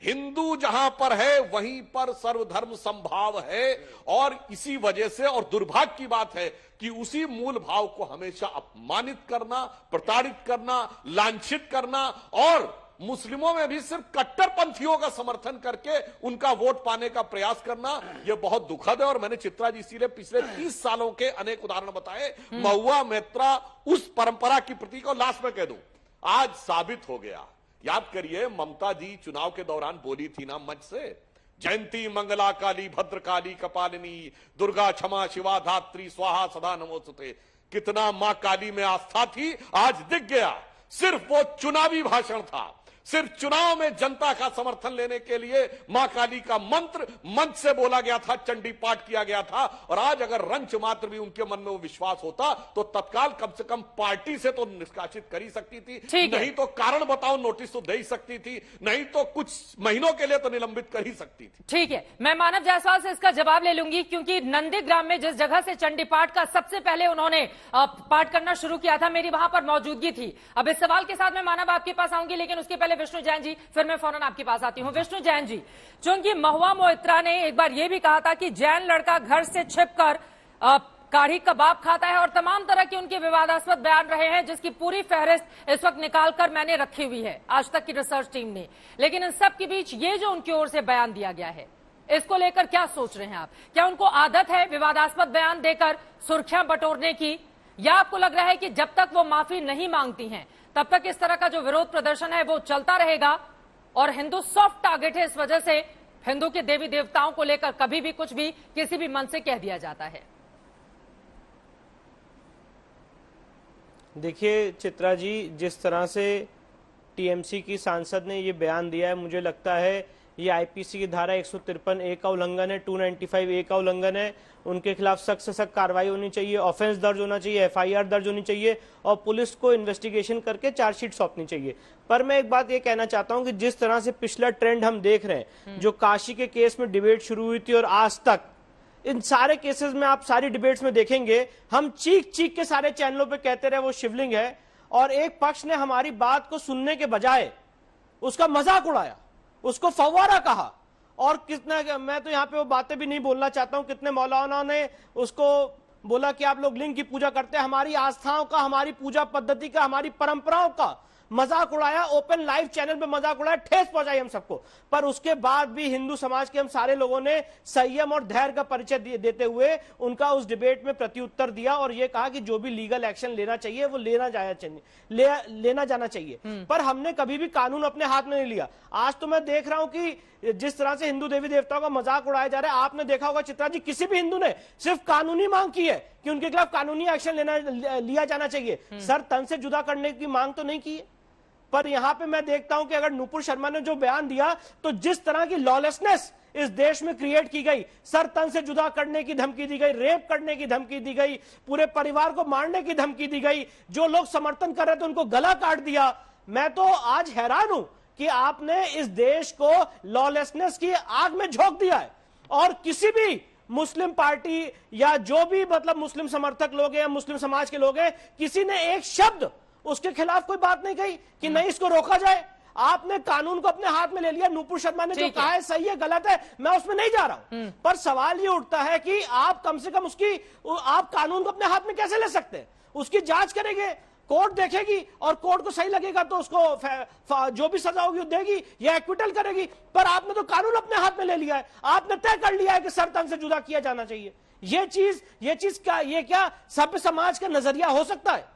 हिंदू जहां पर है वहीं पर सर्वधर्म संभाव है और इसी वजह से, और दुर्भाग्य की बात है कि उसी मूल भाव को हमेशा अपमानित करना, प्रताड़ित करना, लांछित करना और मुस्लिमों में भी सिर्फ कट्टरपंथियों का समर्थन करके उनका वोट पाने का प्रयास करना, यह बहुत दुखद है। और मैंने चित्रा जी इसीलिए पिछले 30 सालों के अनेक उदाहरण बताए। महुआ मोइत्रा उस परंपरा की प्रतीक, और लास्ट में कह दूं, आज साबित हो गया। याद करिए ममता जी चुनाव के दौरान बोली थी ना मंच से, जयंती मंगला काली भद्रकाली कपालिनी दुर्गा क्षमा शिवा धात्री स्वाहा सदा नमोस्तुते। कितना मां काली में आस्था थी आज दिख गया। सिर्फ वो चुनावी भाषण था, सिर्फ चुनाव में जनता का समर्थन लेने के लिए मां काली का मंत्र मंच से बोला गया था, चंडी पाठ किया गया था। और आज अगर रंच मात्र भी उनके मन में वो विश्वास होता तो तत्काल कम से कम पार्टी से तो निष्कासित कर ही सकती थी, नहीं तो कारण बताओ नोटिस तो दे ही सकती थी, नहीं तो कुछ महीनों के लिए तो निलंबित कर ही सकती थी। ठीक है, मैं मानव जायसवाल से इसका जवाब ले लूंगी क्योंकि नंदीग्राम में जिस जगह से चंडी पाठ का सबसे पहले उन्होंने पाठ करना शुरू किया था, मेरी वहां पर मौजूदगी थी। अब इस सवाल के साथ मैं मानव आपके पास आऊंगी, लेकिन उसके पहले विष्णु जैन जी, फिर मैं फौरन आपके पास आती हूं। विष्णु जैन जी, चूंकि महुआ मोइत्रा ने एक बार यह भी कहा था कि जैन लड़का घर से छिपकर काढ़ी कबाब खाता है और तमाम तरह के उनके विवादास्पद बयान रहे हैं, जिसकी पूरी फहरिस्त इस वक्त निकालकर मैंने रखी हुई है आज तक की रिसर्च टीम ने। लेकिन इन सब के बीच ये जो उनकी ओर से बयान दिया गया है, इसको लेकर क्या सोच रहे हैं आप? क्या उनको आदत है विवादास्पद बयान देकर सुर्खियां बटोरने की, या आपको लग रहा है कि जब तक वो माफी नहीं मांगती हैं तब तक इस तरह का जो विरोध प्रदर्शन है वो चलता रहेगा और हिंदू सॉफ्ट टारगेट है, इस वजह से हिंदू के देवी देवताओं को लेकर कभी भी कुछ भी किसी भी मन से कह दिया जाता है? देखिए चित्रा जी, जिस तरह से टीएमसी की सांसद ने ये बयान दिया है, मुझे लगता है ये आईपीसी की धारा 153A का उल्लंघन है, 295A का उल्लंघन है। उनके खिलाफ सख्त से सख्त कार्रवाई होनी चाहिए, ऑफेंस दर्ज होना चाहिए, एफआईआर दर्ज होनी चाहिए और पुलिस को इन्वेस्टिगेशन करके चार्जशीट सौंपनी चाहिए। पर मैं एक बात ये कहना चाहता हूं कि जिस तरह से पिछला ट्रेंड हम देख रहे हैं, जो काशी के केस में डिबेट शुरू हुई थी और आज तक इन सारे केसेस में आप सारी डिबेट्स में देखेंगे, हम चीख चीख के सारे चैनलों पे कहते रहे वो शिवलिंग है, और एक पक्ष ने हमारी बात को सुनने के बजाय उसका मजाक उड़ाया, उसको फव्वारा कहा। और कितना, मैं तो यहाँ पे वो बातें भी नहीं बोलना चाहता हूं, कितने मौलाना ने उसको बोला कि आप लोग लिंग की पूजा करते हैं। हमारी आस्थाओं का, हमारी पूजा पद्धति का, हमारी परंपराओं का मजाक उड़ाया, ओपन लाइव चैनल पे मजाक उड़ाया, ठेस पहुंचाई हम सबको। पर उसके बाद भी हिंदू समाज के हम सारे लोगों ने संयम और धैर्य का परिचय देते हुए उनका उस डिबेट में प्रत्युत्तर दिया और यह कहा कि जो भी लीगल एक्शन लेना चाहिए वो लेना जाना चाहिए। पर हमने कभी भी कानून अपने हाथ में नहीं लिया। आज तो मैं देख रहा हूं कि जिस तरह से हिंदू देवी देवताओं का मजाक उड़ाया जा रहा है, आपने देखा होगा चित्रा जी, किसी भी हिंदू ने सिर्फ कानूनी मांग की है कि उनके खिलाफ कानूनी एक्शन लिया जाना चाहिए। सर तन से जुदा करने की मांग तो नहीं की है। पर यहां पे मैं देखता हूं कि अगर नुपुर शर्मा ने जो बयान दिया, तो जिस तरह की लॉलेसनेस इस देश में क्रिएट की गई, सर तन से जुदा करने की धमकी दी गई, रेप करने की धमकी दी गई, पूरे परिवार को मारने की धमकी दी गई, जो लोग समर्थन कर रहे थे उनको गला काट दिया। मैं तो आज हैरान हूं कि आपने इस देश को लॉलेसनेस की आग में झोंक दिया है और किसी भी मुस्लिम पार्टी या जो भी मतलब मुस्लिम समर्थक लोग हैं या मुस्लिम समाज के लोग हैं, किसी ने एक शब्द उसके खिलाफ कोई बात नहीं कही कि नहीं इसको रोका जाए। आपने कानून को अपने हाथ में ले लिया। नुपुर शर्मा ने जो कहा है सही है गलत है, मैं उसमें नहीं जा रहा हूं, पर सवाल ये उठता है कि आप कम से कम आप कानून को अपने हाथ में कैसे ले सकते हैं? उसकी जांच करेंगे, कोर्ट देखेगी और कोर्ट को सही लगेगा तो उसको जो भी सजा होगी वो देगी या एक्विटल करेगी। पर आपने तो कानून अपने हाथ में ले लिया है, आपने तय कर लिया है कि सर तन से जुदा किया जाना चाहिए। ये चीज क्या सभ्य समाज का नजरिया हो सकता है?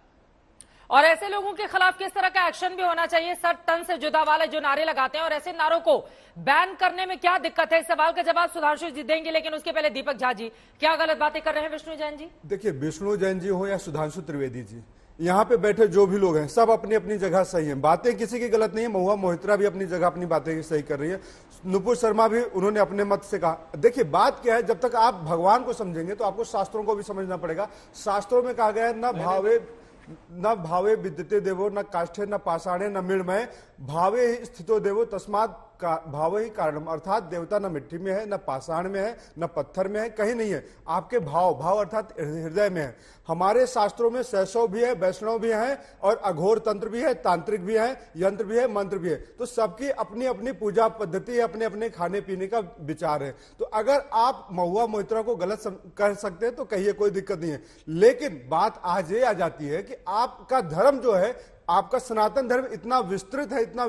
और ऐसे लोगों के खिलाफ किस तरह का एक्शन भी होना चाहिए? सर तन से जुदा वाले जो नारे लगाते हैं, और ऐसे नारों को बैन करने में क्या दिक्कत है? इस सवाल का जवाब सुधांशु जी देंगे, लेकिन उसके पहले दीपक झा जी क्या गलत बातें कर रहे हैं विष्णु जैन जी? देखिए, विष्णु जैन जी हो या सुधांशु त्रिवेदी जी, यहाँ पे बैठे जो भी लोग हैं सब अपनी अपनी जगह सही हैं, बातें किसी की गलत नहीं है। महुआ मोहित्रा भी अपनी जगह अपनी बातें सही कर रही है, नुपुर शर्मा भी उन्होंने अपने मत से कहा। देखिए बात क्या है, जब तक आप भगवान को समझेंगे तो आपको शास्त्रों को भी समझना पड़ेगा। शास्त्रों में कहा गया है न भावे विद्यते देवो न काष्ठे न पाषाणे न मृण्मय भावे ही स्थितो देवो तस्मात् भाव ही कारणम। अर्थात देवता न मिट्टी में है, न पाषाण में है, न पत्थर में है, कहीं नहीं है, आपके भाव अर्थात हृदय में है। हमारे शास्त्रों में शैशव भी है, वैष्णव भी है और अघोर तंत्र भी है, तांत्रिक भी है, यंत्र भी है, मंत्र भी है। तो सबकी अपनी अपनी पूजा पद्धति, अपने अपने खाने पीने का विचार है। तो अगर आप महुआ मोहित्रा को गलत कर सकते हैं तो कहिए, कोई दिक्कत नहीं है। लेकिन बात आज ये आ जाती है कि आपका धर्म जो है, आपका सनातन धर्म इतना विस्तृत है, इतना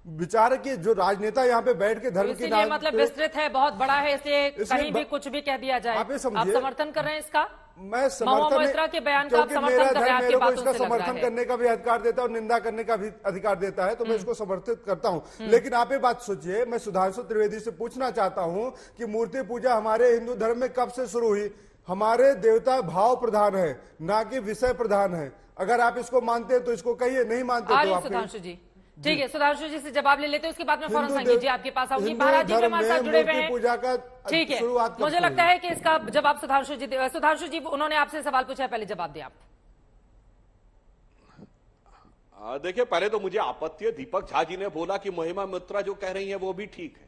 विचार की जो राजनेता यहाँ पे बैठ के धर्म की मतलब विस्तृत है, बहुत बड़ा है, इसलिए कहीं भी कुछ भी कह दिया जाए। आप समर्थन कर रहे हैं इसका? मैं समर्थन के बयान का समर्थन कर रहे हैं, मेरे को इसका समर्थन करने का भी अधिकार देता है और निंदा करने का भी अधिकार देता है, तो मैं इसको समर्थित करता हूं। लेकिन आप ये बात सोचिए, मैं सुधांशु त्रिवेदी से पूछना चाहता हूं कि मूर्ति पूजा हमारे हिंदू धर्म में कब से शुरू हुई? हमारे देवता भाव प्रधान है, ना कि विषय प्रधान है। अगर आप इसको मानते हैं तो इसको कहिए, नहीं मानते तो आप सुधांशु जी ठीक है, सुधांशु जी से जवाब ले लेते हैं, उसके बाद में फौरन संगीत जी आपके पास आऊंगी। महाराज जी भी हमारे साथ जुड़े हुए हैं, पूजा का ठीक है। मुझे लगता है कि इसका जवाब सुधांशु जी उन्होंने आपसे सवाल पूछा है, पहले जवाब दिए आप। देखिए, पहले तो मुझे आपत्ति है, दीपक झा जी ने बोला कि महिमा मित्रा जो कह रही है वो भी ठीक है,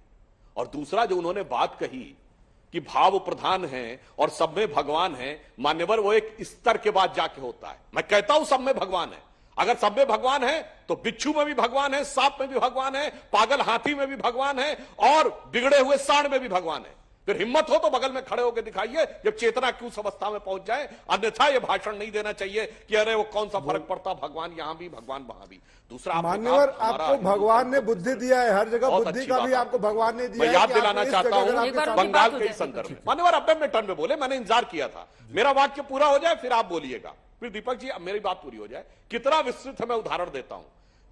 और दूसरा जो उन्होंने बात कही कि भाव प्रधान है और सब में भगवान है, मान्यवर वो एक स्तर के बाद जाके होता है। मैं कहता हूं सब में भगवान है, अगर सब में भगवान है तो बिच्छू में भी भगवान है, सांप में भी भगवान है, पागल हाथी में भी भगवान है और बिगड़े हुए सांड में भी भगवान है। फिर हिम्मत हो तो बगल में खड़े होकर दिखाइए जब चेतना की उस अवस्था में पहुंच जाए, अन्यथा यह भाषण नहीं देना चाहिए कि अरे वो कौन सा फर्क पड़ता, भगवान यहां भी भगवान वहां भी। दूसरा, मान्यवर आपको भगवान ने बुद्धि दिया है, हर जगह बुद्धि का भी आपको भगवान ने दिया है। मैं याद दिलाना चाहता हूं बंगाल के संदर्भ में, मान्यवर अब टर्न में बोले, मैंने इंतजार किया था मेरा वाक्य पूरा हो जाए फिर आप बोलिएगा, फिर दीपक जी अब मेरी बात पूरी हो जाए। कितना विस्तृत है मैं उदाहरण देता हूं।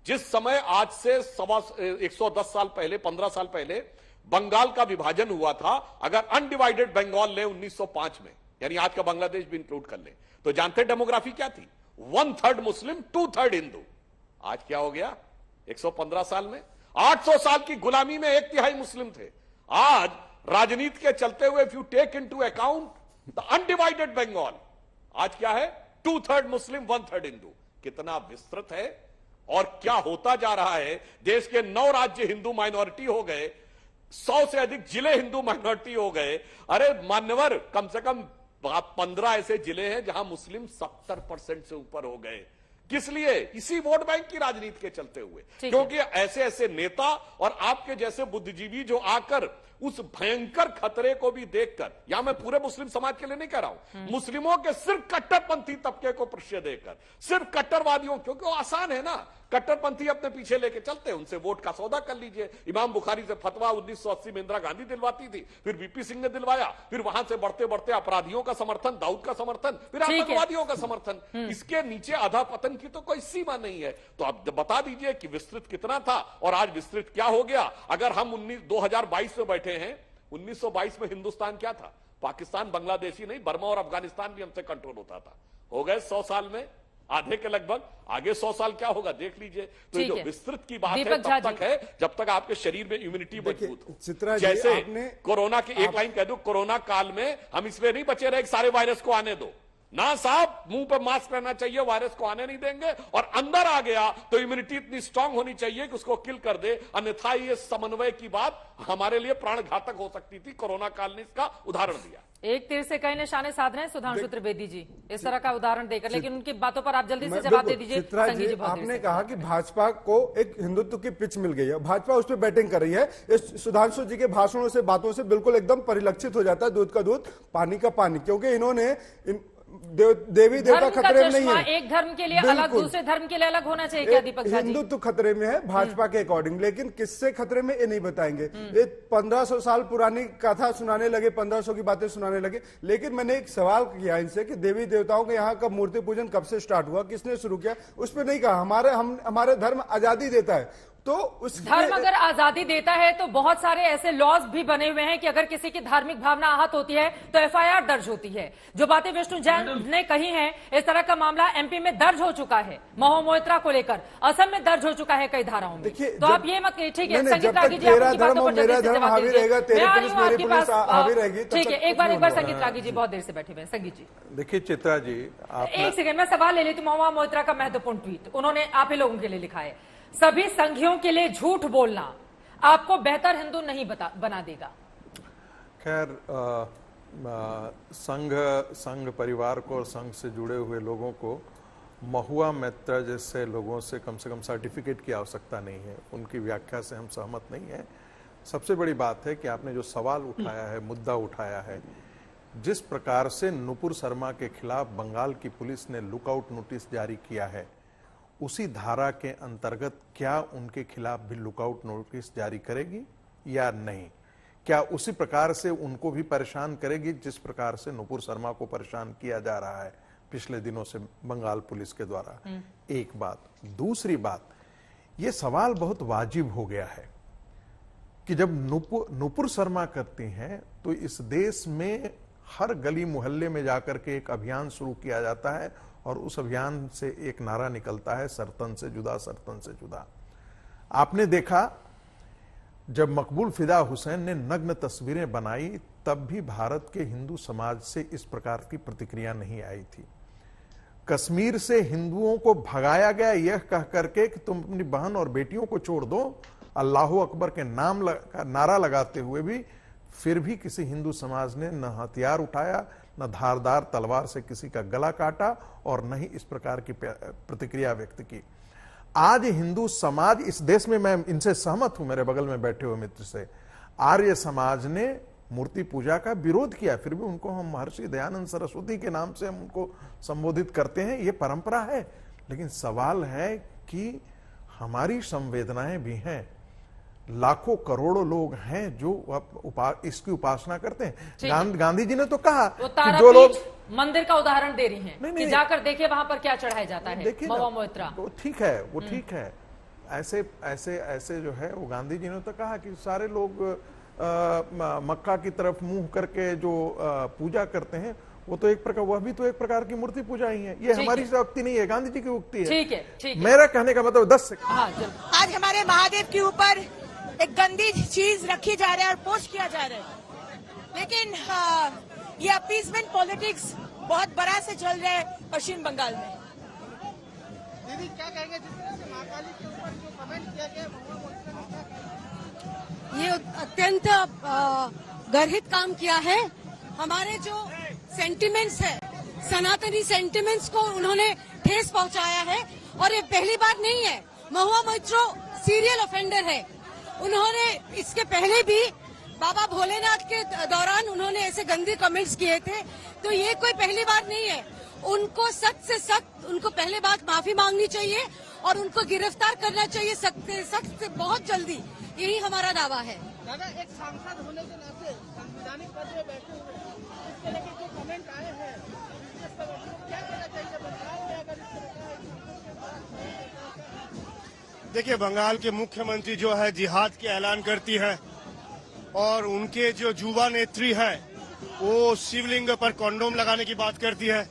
जिस समय आज से 110 साल पहले, 15 साल पहले बंगाल का विभाजन हुआ था, अगर अनडिवाइडेड बंगाल ले 1905 में, यानी आज का बांग्लादेश भी इंक्लूड कर ले, तो जानते डेमोग्राफी क्या थी? 1/3 मुस्लिम 2/3 हिंदू। आज क्या हो गया? 115 साल में 800 साल की गुलामी में 1/3 मुस्लिम थे। आज राजनीति के चलते हुए, if you take into account the undivided Bengal, आज क्या है? 2/3 मुस्लिम 1/3 हिंदू। कितना विस्तृत है और क्या होता जा रहा है। देश के 9 राज्य हिंदू माइनॉरिटी हो गए, 100 से अधिक जिले हिंदू माइनॉरिटी हो गए। अरे मान्यवर, कम से कम 15 ऐसे जिले हैं जहां मुस्लिम 70% से ऊपर हो गए। किस लिए? इसी वोट बैंक की राजनीति के चलते हुए, क्योंकि ऐसे ऐसे नेता और आपके जैसे बुद्धिजीवी जो आकर उस भयंकर खतरे को भी देखकर, यहां मैं पूरे मुस्लिम समाज के लिए नहीं कह रहा हूं, मुस्लिमों के सिर्फ कट्टरपंथी तबके को प्रश्रय देकर, सिर्फ कट्टरवादियों, क्योंकि वो आसान है ना, कट्टरपंथी अपने पीछे लेके चलते हैं, उनसे वोट का सौदा कर लीजिए। इमाम बुखारी से फतवा 1980 में इंदिरा गांधी दिलवाती थी, फिर वीपी सिंह ने दिलवाया, फिर वहां से बढ़ते बढ़ते अपराधियों का समर्थन, दाऊद का समर्थन, फिर आतंकवादियों का समर्थन। इसके नीचे अधा पतन की तो कोई सीमा नहीं है। तो अब बता दीजिए कि विस्तृत कितना था और आज विस्तृत क्या हो गया। अगर हम 2022 में बैठे हैं, 1922 में हिंदुस्तान क्या था? पाकिस्तान, बांग्लादेशी नहीं, बर्मा और अफगानिस्तान भी हमसे कंट्रोल होता था। हो गए 100 साल में आधे के लगभग, आगे 100 साल क्या होगा देख लीजिए। तो ये जो विस्तृत की बात है तब तक है जब तक आपके शरीर में इम्यूनिटी मजबूत हो। जैसे कोरोना की एक लाइन कह दूं, कोरोना काल में हम इसलिए नहीं बचे रहे कि सारे वायरस को आने दो ना साहब, मुंह पर मास्क रहना चाहिए, वायरस को आने नहीं देंगे, और अंदर आ गया तो इम्यूनिटी इतनी स्ट्रांग होनी चाहिए कि उसको किल कर दे, अन्यथा ये समन्वय की बात हमारे लिए प्राण घातक हो सकती थी। कोरोना काल ने इसका उदाहरण दिया। एक तीर से कई निशाने साध रहे हैं सुधांशु त्रिवेदी जी इस तरह का उदाहरण देकर, लेकिन उनकी बातों पर आप जल्दी से जवाब दे दीजिए। संगीत जी, आपने कहा कि भाजपा को एक हिंदुत्व की पिच मिल गई है, भाजपा उस पर बैटिंग कर रही है। इस सुधांशु जी के भाषणों से, बातों से बिल्कुल एकदम परिलक्षित हो जाता है दूध का दूध पानी का पानी, क्योंकि इन्होंने देवी देवता खतरे में नहीं है। एक धर्म के लिए अलग, दूसरे धर्म के लिए अलग होना चाहिए क्या दीपक झा जी? हिंदुत्व खतरे में है भाजपा के अकॉर्डिंग, लेकिन किससे खतरे में ये नहीं बताएंगे। ये 1500 साल पुरानी कथा सुनाने लगे, 1500 की बातें सुनाने लगे। लेकिन मैंने एक सवाल किया इनसे कि देवी देवताओं के यहाँ का मूर्ति पूजन कब से स्टार्ट हुआ, किसने शुरू किया? उस पर नहीं कहा। हमारे धर्म आजादी देता है, तो उस धर्म अगर आजादी देता है तो बहुत सारे ऐसे लॉज भी बने हुए हैं कि अगर किसी की धार्मिक भावना आहत होती है तो एफआईआर दर्ज होती है। जो बातें विष्णु जैन ने कही हैं, इस तरह का मामला एमपी में दर्ज हो चुका है, महुआ मोइत्रा को लेकर असम में दर्ज हो चुका है कई धाराओं में। तो आप ये मत, ठीक है संगीत रागी जी, आपकी बातों पर जल्दी से जवाब दीजिए। मैं आ रही हूं आपके पास, ठीक है, एक बार संगीत रागी जी बहुत देर से बैठे हुए हैं। संगीत जी देखिए, चित्रा जी एक सेकंड में सवाल ले लेती हूँ। महुआ मोइत्रा का महत्वपूर्ण ट्वीट उन्होंने आप ही लोगों के लिए लिखा है, सभी संघियों के लिए झूठ बोलना आपको बेहतर हिंदू नहीं बना देगा। खैर, संघ परिवार को और संघ से जुड़े हुए लोगों को महुआ मोइत्रा जैसे लोगों से कम सर्टिफिकेट की आवश्यकता नहीं है। उनकी व्याख्या से हम सहमत नहीं है। सबसे बड़ी बात है कि आपने जो सवाल उठाया है, मुद्दा उठाया है, जिस प्रकार से नुपुर शर्मा के खिलाफ बंगाल की पुलिस ने लुकआउट नोटिस जारी किया है, उसी धारा के अंतर्गत क्या उनके खिलाफ भी लुकआउट नोटिस जारी करेगी या नहीं? क्या उसी प्रकार से उनको भी परेशान करेगी जिस प्रकार से नुपुर शर्मा को परेशान किया जा रहा है पिछले दिनों से बंगाल पुलिस के द्वारा? एक बात। दूसरी बात, ये सवाल बहुत वाजिब हो गया है कि जब नुपुर शर्मा करती हैं तो इस देश में हर गली मोहल्ले में जाकर के एक अभियान शुरू किया जाता है और उस अभियान से एक नारा निकलता है, सरतन से जुदा, सरतन से जुदा। आपने देखा जब मकबूल फिदा हुसैन ने नग्न तस्वीरें बनाई तब भी भारत के हिंदू समाज से इस प्रकार की प्रतिक्रिया नहीं आई थी। कश्मीर से हिंदुओं को भगाया गया यह कह करके कि तुम अपनी बहन और बेटियों को छोड़ दो, अल्लाह अकबर के नाम नारा लगाते हुए भी फिर भी किसी हिंदू समाज ने न हथियार उठाया, न धारदार तलवार से किसी का गला काटा और न ही इस प्रकार की प्रतिक्रिया व्यक्त की। आज हिंदू समाज इस देश में, मैं इनसे सहमत हूं, मेरे बगल में बैठे हुए मित्र से, आर्य समाज ने मूर्ति पूजा का विरोध किया, फिर भी उनको हम महर्षि दयानंद सरस्वती के नाम से हम उनको संबोधित करते हैं, ये परंपरा है। लेकिन सवाल है कि हमारी संवेदनाएं भी हैं, लाखों करोड़ों लोग हैं जो इसकी उपासना करते हैं। गांधी जी ने तो कहा कि जो लोग मंदिर का उदाहरण दे रही हैं कि जाकर देखिए वहां पर क्या चढ़ाया जाता है, महुआ मोइत्रा। वो ठीक है, वो ठीक है। ऐसे ऐसे ऐसे जो है वो गांधी जी ने तो कहा कि सारे लोग मक्का की तरफ मुंह करके जो पूजा करते हैं वो तो एक प्रकार, वह भी तो एक प्रकार की मूर्ति पूजा ही है। ये हमारी उक्ति नहीं है, गांधी जी की उक्ति है। ठीक है। मेरा कहने का मतलब 10 सेकंड। आज हमारे महादेव के ऊपर एक गंदी चीज रखी जा रहा है और पोस्ट किया जा रहा है, लेकिन ये अपीजमेंट पॉलिटिक्स बहुत बड़ा से चल रहा है पश्चिम बंगाल में। दीदी क्या कहेंगे जिस तरह से महाकाली के ऊपर जो कमेंट किया गया, ये अत्यंत गर्हित काम किया है। हमारे जो सेंटिमेंट्स है, सनातनी सेंटिमेंट्स को उन्होंने ठेस पहुंचाया है, और ये पहली बार नहीं है। महुआ मोइत्रो सीरियल ऑफेंडर है। उन्होंने इसके पहले भी बाबा भोलेनाथ के दौरान उन्होंने ऐसे गंदे कमेंट्स किए थे, तो ये कोई पहली बार नहीं है। उनको सख्त से सख्त, उनको पहले बात माफी मांगनी चाहिए और उनको गिरफ्तार करना चाहिए सख्त से बहुत जल्दी। यही हमारा दावा है। दादा, एक सांसद होने के नाते संवैधानिक पद में बैठे हुए इसके लेकर जो कमेंट आए हैं, क्या कहना चाहिए बंगाल में अगर इस तरह? देखिए, बंगाल के मुख्यमंत्री जो है जिहाद के ऐलान करती है, और उनके जो युवा नेत्री है वो शिवलिंग पर कंडोम लगाने की बात करती है।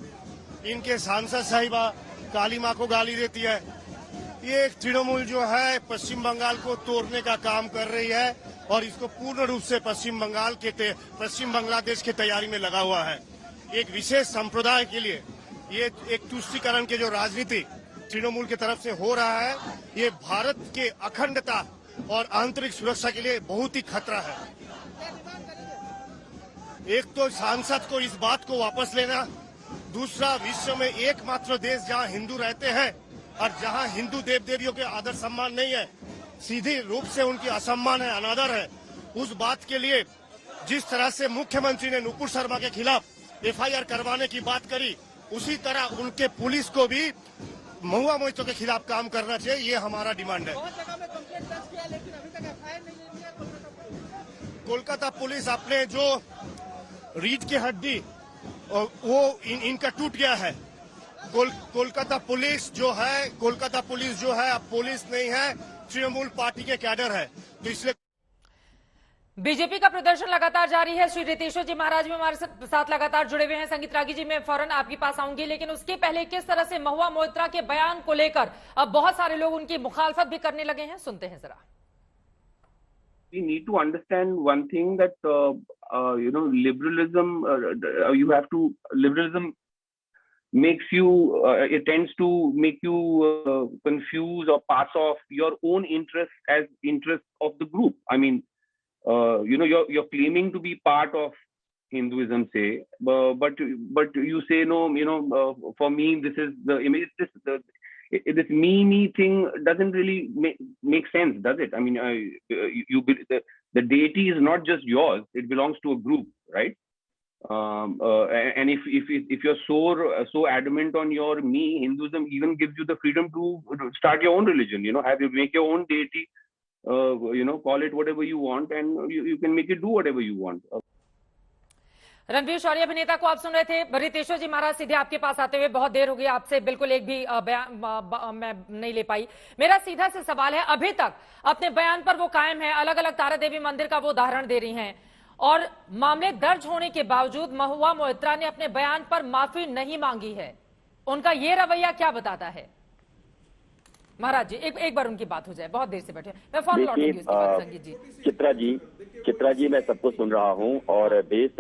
इनके सांसद साहिबा काली माँ को गाली देती है। ये एक तृणमूल जो है पश्चिम बंगाल को तोड़ने का काम कर रही है, और इसको पूर्ण रूप से पश्चिम बांग्लादेश की तैयारी में लगा हुआ है। एक विशेष संप्रदाय के लिए ये एक तुष्टीकरण के जो राजनीति तृणमूल की तरफ से हो रहा है, ये भारत के अखंडता और आंतरिक सुरक्षा के लिए बहुत ही खतरा है। एक तो सांसद को इस बात को वापस लेना, दूसरा विश्व में एकमात्र देश जहां हिंदू रहते हैं और जहां हिंदू देव देवियों के आदर सम्मान नहीं है, सीधे रूप से उनकी असम्मान है, अनादर है, उस बात के लिए जिस तरह से मुख्यमंत्री ने नुपुर शर्मा के खिलाफ एफआईआर करवाने की बात करी, उसी तरह उनके पुलिस को भी महुआ मोइत्रो के खिलाफ काम करना चाहिए। ये हमारा डिमांड है। कोलकाता पुलिस अपने जो रीढ़ की हड्डी वो इनका टूट गया है। कोलकाता पुलिस जो है अब पुलिस नहीं है, तृणमूल पार्टी के कैडर है। तो इसलिए बीजेपी का प्रदर्शन लगातार जारी है। श्री रितेश्वर जी महाराज भी हमारे साथ लगातार जुड़े हुए हैं। संगीत रागी जी, मैं फौरन आपके पास आऊंगी, लेकिन उसके पहले किस तरह से महुआ मोइत्रा के बयान को लेकर अब बहुत सारे लोग उनकी मुखालफत भी करने लगे हैं, सुनते हैं जरा। We need to understand one thing that liberalism liberalism makes you it tends to make you confuse or pass off your own interests as interests of the group. I mean, you're claiming to be part of Hinduism, say, but you say no. For me, this is the image. This me thing doesn't really make sense, does it? I mean, the deity is not just yours; it belongs to a group, right? And if you're so adamant on your me, Hinduism even gives you the freedom to start your own religion. Make your own deity. Call it whatever you want, and you can make it do whatever you want. Ranveer शौर्य अभिनेता को आप सुन रहे थे। रितेश्वर जी महाराज, सीधे आपके पास आते हुए बहुत देर हो गई, आपसे बिल्कुल एक भी बयान मैं नहीं ले पाई। मेरा सीधा से सवाल है, अभी तक अपने बयान पर वो कायम है, अलग अलग तारा देवी मंदिर का वो उदाहरण दे रही हैं, और मामले दर्ज होने के बावजूद महुआ मोइत्रा ने अपने बयान पर माफी नहीं मांगी है। उनका ये रवैया क्या बताता है? महाराज जी, एक बार उनकी बात हो जाए, बहुत देर से बैठे। मैं फौरन लौटूंगी उसके बाद। संगीत जी, चित्रा जी, मैं सबको सुन रहा हूं, और देश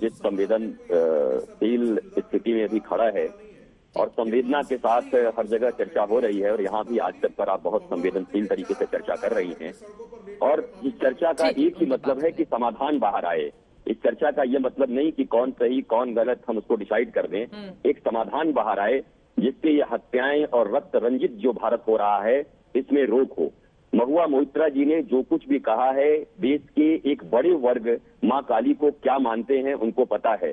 जिस संवेदनशील स्थिति में अभी खड़ा है और संवेदना के साथ हर जगह चर्चा हो रही है, और यहाँ भी आज तक पर आप बहुत संवेदनशील तरीके से चर्चा कर रही हैं, और इस चर्चा का एक ही मतलब है कि समाधान बाहर आए। इस चर्चा का ये मतलब नहीं कि कौन सही कौन गलत हम उसको डिसाइड कर दें, एक समाधान बाहर आए जिससे ये हत्याएं और रक्त रंजित जो भारत हो रहा है इसमें रोक हो। महुआ मोइत्रा जी ने जो कुछ भी कहा है, देश के एक बड़े वर्ग मां काली को क्या मानते हैं उनको पता है,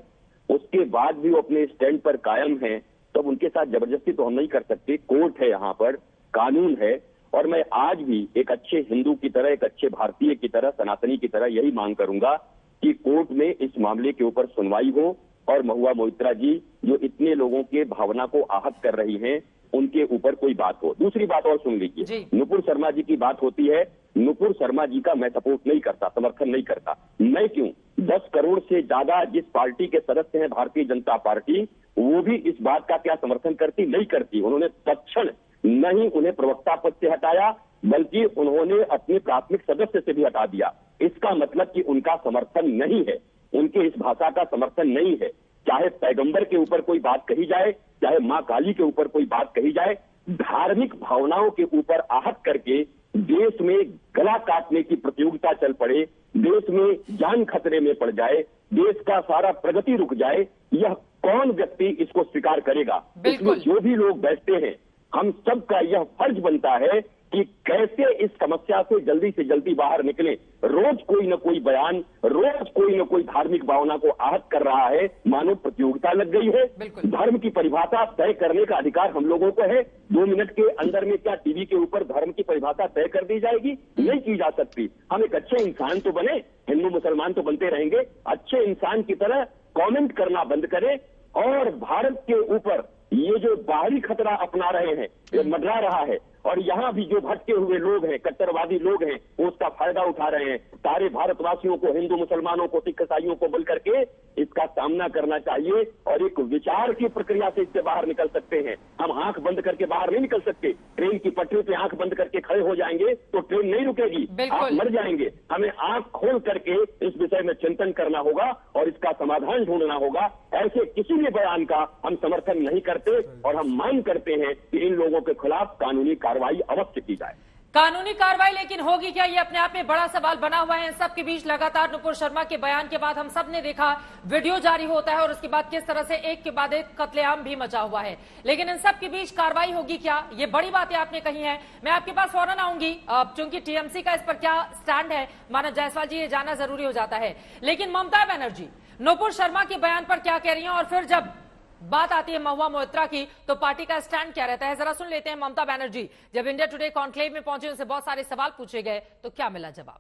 उसके बाद भी वो अपने स्टैंड पर कायम हैं, तो उनके साथ जबरदस्ती तो हम नहीं कर सकते। कोर्ट है, यहाँ पर कानून है, और मैं आज भी एक अच्छे हिंदू की तरह, एक अच्छे भारतीय की तरह, सनातनी की तरह यही मांग करूंगा कि कोर्ट में इस मामले के ऊपर सुनवाई हो, और महुआ मोइत्रा जी जो इतने लोगों के भावना को आहत कर रही हैं उनके ऊपर कोई बात हो। दूसरी बात और सुन लीजिए, नुपुर शर्मा जी की बात होती है। नुपुर शर्मा जी का मैं सपोर्ट नहीं करता, समर्थन नहीं करता। मैं क्यों? 10 करोड़ से ज्यादा जिस पार्टी के सदस्य हैं भारतीय जनता पार्टी, वो भी इस बात का क्या समर्थन करती? नहीं करती। उन्होंने तत्क्षण नहीं उन्हें प्रवक्ता पद से हटाया, बल्कि उन्होंने अपने प्राथमिक सदस्य से भी हटा दिया। इसका मतलब कि उनका समर्थन नहीं है, उनके इस भाषा का समर्थन नहीं है। चाहे पैगंबर के ऊपर कोई बात कही जाए, चाहे मां काली के ऊपर कोई बात कही जाए, धार्मिक भावनाओं के ऊपर आहत करके देश में गला काटने की प्रतियोगिता चल पड़े, देश में जान खतरे में पड़ जाए, देश का सारा प्रगति रुक जाए, यह कौन व्यक्ति इसको स्वीकार करेगा? इसमें जो भी लोग बैठते हैं, हम सबका यह फर्ज बनता है कि कैसे इस समस्या से जल्दी बाहर निकले। रोज कोई न कोई बयान, रोज कोई न कोई धार्मिक भावना को आहत कर रहा है, मानो प्रतियोगिता लग गई है। धर्म की परिभाषा तय करने का अधिकार हम लोगों को है। 2 मिनट के अंदर में क्या टीवी के ऊपर धर्म की परिभाषा तय कर दी जाएगी? नहीं की जा सकती। हम एक अच्छे इंसान तो बने, हिंदू मुसलमान तो बनते रहेंगे, अच्छे इंसान की तरह कमेंट करना बंद करें और भारत के ऊपर ये जो बाहरी खतरा अपना रहे हैं, ये मंडरा रहा है, और यहाँ भी जो भटके हुए लोग हैं, कट्टरवादी लोग हैं, वो उसका फायदा उठा रहे हैं। सारे भारतवासियों को, हिंदू मुसलमानों को, सिख ईसाइयों को मिल करके इसका सामना करना चाहिए और एक विचार की प्रक्रिया से इससे बाहर निकल सकते हैं। हम आंख बंद करके बाहर नहीं निकल सकते। ट्रेन की पटरी पे आंख बंद करके खड़े हो जाएंगे तो ट्रेन नहीं रुकेगी, आप मर जाएंगे। हमें आंख खोल करके इस विषय में चिंतन करना होगा और इसका समाधान ढूंढना होगा। ऐसे किसी भी बयान का हम समर्थन नहीं करते और हम मांग करते हैं कि इन लोगों के खिलाफ कानूनी कार्रवाई अवश्य की जाए। कानूनी कार्रवाई लेकिन होगी क्या, ये अपने आप में बड़ा सवाल बना हुआ है। इन सबके बीच लगातार नुपुर शर्मा के बयान के बाद हम सब ने देखा वीडियो जारी होता है और उसके बाद किस तरह से एक के बाद एक कत्लेआम भी मचा हुआ है। लेकिन इन सब के बीच कार्रवाई होगी क्या, ये बड़ी बातें आपने कही हैं। मैं आपके पास फौरन आऊंगी, चूंकि टीएमसी का इस पर क्या स्टैंड है, मानव जायसवाल जी, ये जानना जरूरी हो जाता है। लेकिन ममता बनर्जी नुपुर शर्मा के बयान पर क्या कह रही हैं, और फिर जब बात आती है महुआ मोइत्रा की तो पार्टी का स्टैंड क्या रहता है, जरा सुन लेते हैं। ममता बनर्जी जब इंडिया टुडे कॉन्क्लेव में पहुंचे, उनसे बहुत सारे सवाल पूछे गए तो क्या मिला जवाब?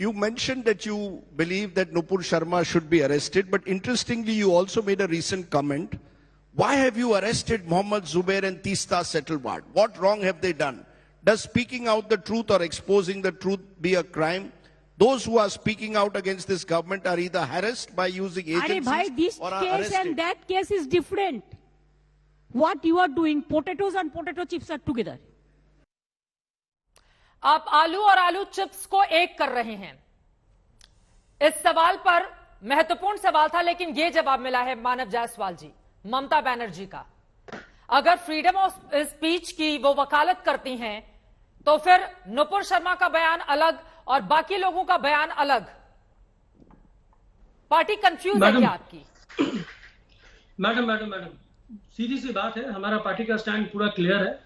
You mentioned that you believe that Nupur Sharma should be arrested, but interestingly you also made a recent comment. Why have you arrested Mohammad Zubair and Teesta Settleward? What wrong have they done? Does speaking out the truth or exposing the truth be a crime? Those who are speaking out against this government are either harassed by using agencies bhai, this or are case arrested. and that case is different. What you are doing, potatoes and potato chips are together. आप आलू और आलू चिप्स को एक कर रहे हैं। इस सवाल पर महत्वपूर्ण सवाल था, लेकिन यह जवाब मिला है मानव जायसवाल जी, ममता बनर्जी का। अगर फ्रीडम ऑफ स्पीच की वो वकालत करती हैं तो फिर नुपुर शर्मा का बयान अलग और बाकी लोगों का बयान अलग। पार्टी कंफ्यूज है क्या आपकी? मैडम सीधी सी बात है, हमारा पार्टी का स्टैंड पूरा क्लियर है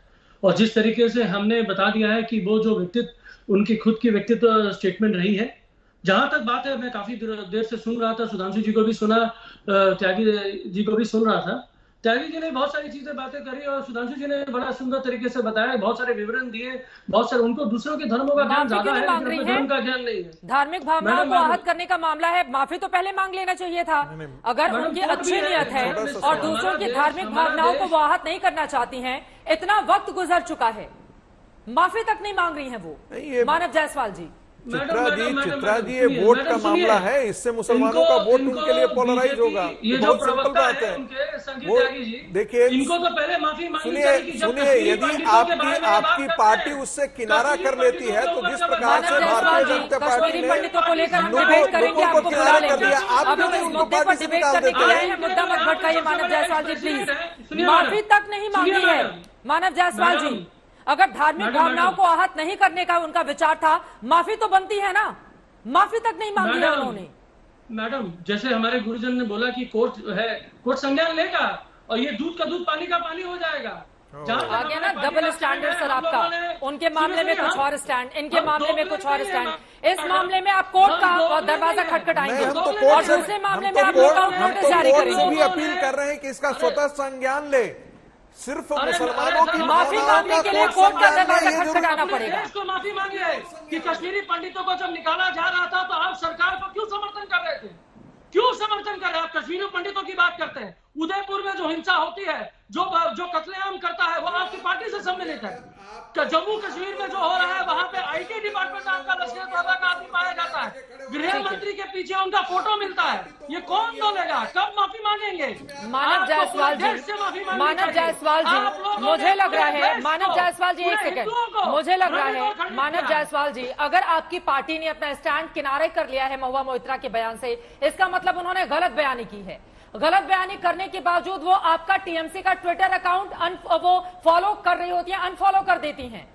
और जिस तरीके से हमने बता दिया है कि वो जो व्यक्तित्व उनकी खुद की व्यक्तित्व स्टेटमेंट रही है। जहां तक बात है, मैं काफी देर से सुन रहा था, सुधांशु जी को भी सुना, त्यागी जी को भी सुन रहा था। त्यागी जी ने बहुत सारी चीजें बातें करी और सुधांशु जी ने बड़ा सुंदर तरीके से बताया, बहुत सारे विवरण दिए, बहुत सारे, उनको दूसरों के धर्मों का ज्ञान ज्यादा है, लेकिन धर्म का ज्ञान नहीं है। धार्मिक भावनाओं को आहत करने का मामला है, माफी तो पहले मांग लेना चाहिए था। अगर उनकी अच्छी नियत है और दूसरों की धार्मिक भावनाओं को वो आहत नहीं करना चाहती हैं, इतना वक्त गुजर चुका है, माफी तक नहीं मांग रही हैं वो। मानव जायसवाल जी, चित्रा जी, ये वोट का मामला है, इससे मुसलमानों का वोट उनके लिए पोलराइज होगा। ये बहुत सिंपल बात है। वो देखिए, इनको तो पहले माफी सुनिए, यदि आपकी पार्टी उससे किनारा कर लेती है तो जिस प्रकार से भारतीय जनता पार्टी ने पंडितों को लेकर हम डिबेट करेंगे, आपको बुला लेंगे। अब हम इस मुद्दे पर डिबेट करने के लिए हैं, मुद्दा मत भटकाइए। मानव जायसवाल जी प्लीज, माफी तक नहीं मांगी है मानव जायसवाल जी। अगर धार्मिक भावनाओं को आहत नहीं करने का उनका विचार था, माफी तो बनती है ना, माफी तक नहीं मांगी है उन्होंने। मैडम, जैसे हमारे गुरुजन ने बोला कि कोर्ट है, कोर्ट संज्ञान लेगा और ये दूध का दूध पानी का पानी हो जाएगा। आ गया ना डबल स्टैंडर्ड सर आपका। उनके मामले में कुछ और स्टैंड, इनके मामले में कुछ और स्टैंड। इस मामले में आप कोर्ट का दरवाजा खटखटाएंगे और दूसरे मामले में आप लुकआउट नोटिस जारी करेंगे। भी अपील कर रहे हैं कि इसका स्वतः संज्ञान ले, सिर्फ मुसलमानों की माफी मांगने के लिए कोर्ट का दरवाजा खटखटाना पड़ेगा। इसको माफी मांगिए कि कश्मीरी पंडितों को जब निकाला जा रहा था तो आप सरकार को क्यों समर्थन कर रहे थे? क्यों समर्थन कर रहे हैं? आप कश्मीरी पंडितों की बात करते हैं। उदयपुर में जो हिंसा होती है, जो कत्लेआम करता है, वो आपकी पार्टी से सम्मिलित है। जम्मू कश्मीर में जो हो रहा है वहां पे आईटी डिपार्टमेंट आपका लश्कर तैयबा का आदमी पाया जाता है, गृह मंत्री के पीछे उनका फोटो मिलता है। ये कौन बोलेगा? कब माफी मांगेंगे? मानव जायसवाल जी, मानव जायसवाल जी, मुझे लग रहा है, मानव जायसवाल जी एक सेकंड, मुझे लग रहा है मानव जायसवाल जी, अगर आपकी पार्टी ने अपना स्टैंड किनारे कर लिया है महुआ मोइत्रा के बयान से, इसका मतलब उन्होंने गलत बयानी की है। गलत बयानी करने के बावजूद वो आपका टीएमसी का ट्विटर अकाउंट वो फॉलो कर रही होती हैं, अनफॉलो कर देती हैं,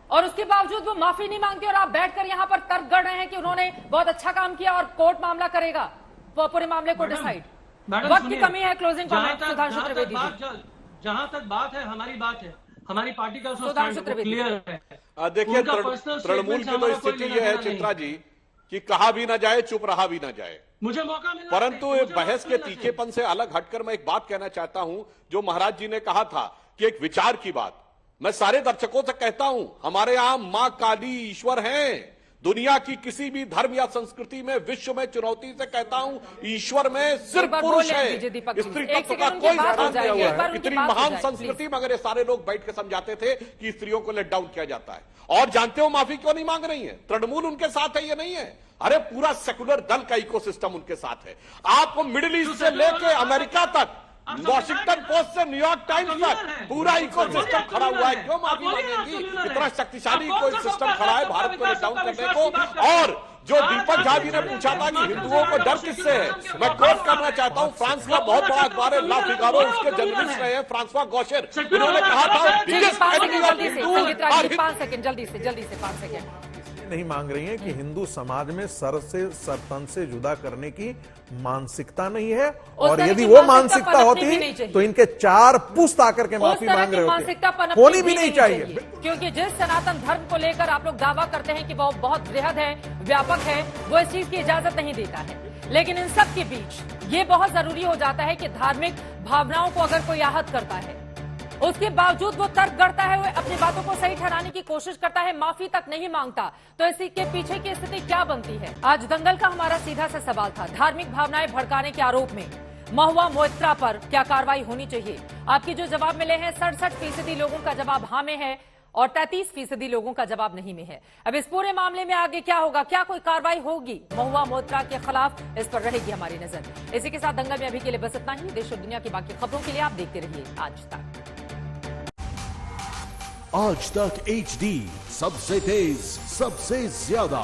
और उसके बावजूद वो माफी नहीं मांगती, और आप बैठकर यहां पर तर्क गढ़ रहे हैं कि उन्होंने बहुत अच्छा काम किया और कोर्ट मामला करेगा, पूरे मामले को डिसाइड। वक्त की कमी है। Closing comment Sudhanshu Trivedi ji. जहां तक बात है, हमारी पार्टी का सुधांशु त्रिवेदी क्लियर है। देखिए, तृणमूल की तो स्थिति यह है चित्रा जी कि कहा भी ना जाए, चुप रहा भी ना जाए। मुझे मौका मिला, परंतु बहस के तीखेपन से अलग हटकर मैं एक बात कहना चाहता हूं, जो महाराज जी ने कहा था कि एक विचार की बात, मैं सारे दर्शकों से कहता हूं, हमारे यहां मां काली ईश्वर हैं। दुनिया की किसी भी धर्म या संस्कृति में, विश्व में चुनौती से कहता हूं, ईश्वर में सिर्फ पुरुष है, स्त्री तत्व का कोई स्थान नहीं हुआ है। इतनी महान संस्कृति में अगर ये सारे लोग बैठ के समझाते थे कि स्त्रियों को लेट डाउन किया जाता है। और जानते हो माफी क्यों नहीं मांग रही है? तृणमूल उनके साथ है, ये नहीं है, अरे पूरा सेकुलर दल का इकोसिस्टम उनके साथ है। आपको मिडिल ईस्ट से लेके अमेरिका तक, वॉशिंगटन पोस्ट से न्यूयॉर्क टाइम्स तक पूरा इकोसिस्टम खड़ा हुआ है। क्यों माफी मांगेंगी? इतना शक्तिशाली इकोसिस्टम खड़ा है भारत को लेट डाउन करने को। और जो दीपक झा जी ने पूछा था कि हिंदुओं को डर किससे है, मैं कोट करना चाहता हूं, फ्रांस का बहुत बड़ा अखबार है ला फिगारो, उसके जर्नलिस्ट रहे हैं फ्रांसवा गौशर, उन्होंने कहा था जल्दी से 5 सेकंड नहीं मांग रही हैं कि हिंदू समाज में सर से तन से जुदा करने की मानसिकता नहीं है, और यदि वो मानसिकता होती तो इनके 4 पुश्त आकर के माफी मांग रहे होते, होनी भी नहीं चाहिए। क्योंकि जिस सनातन धर्म को लेकर आप लोग दावा करते हैं कि वो बहुत बृहद है, व्यापक है, वो इस चीज की इजाजत नहीं देता है। लेकिन इन सब के बीच ये बहुत जरूरी हो जाता है कि धार्मिक भावनाओं को अगर कोई आहत करता है, उसके बावजूद वो तर्क गढ़ता है, वो अपनी बातों को सही ठहराने की कोशिश करता है, माफी तक नहीं मांगता, तो इसी के पीछे की स्थिति क्या बनती है? आज दंगल का हमारा सीधा सा सवाल था, धार्मिक भावनाएं भड़काने के आरोप में महुआ मोइत्रा पर क्या कार्रवाई होनी चाहिए? आपके जो जवाब मिले हैं, 67% लोगों का जवाब हाँ में है और 33% लोगों का जवाब नहीं में है। अब इस पूरे मामले में आगे क्या होगा? क्या कोई कार्रवाई होगी महुआ मोइत्रा के खिलाफ? इस पर रहेगी हमारी नजर। इसी के साथ दंगल में अभी के लिए बस इतना ही। देश और दुनिया की बाकी खबरों के लिए आप देखते रहिए आज तक। आज तक HD, सबसे तेज, सबसे ज्यादा।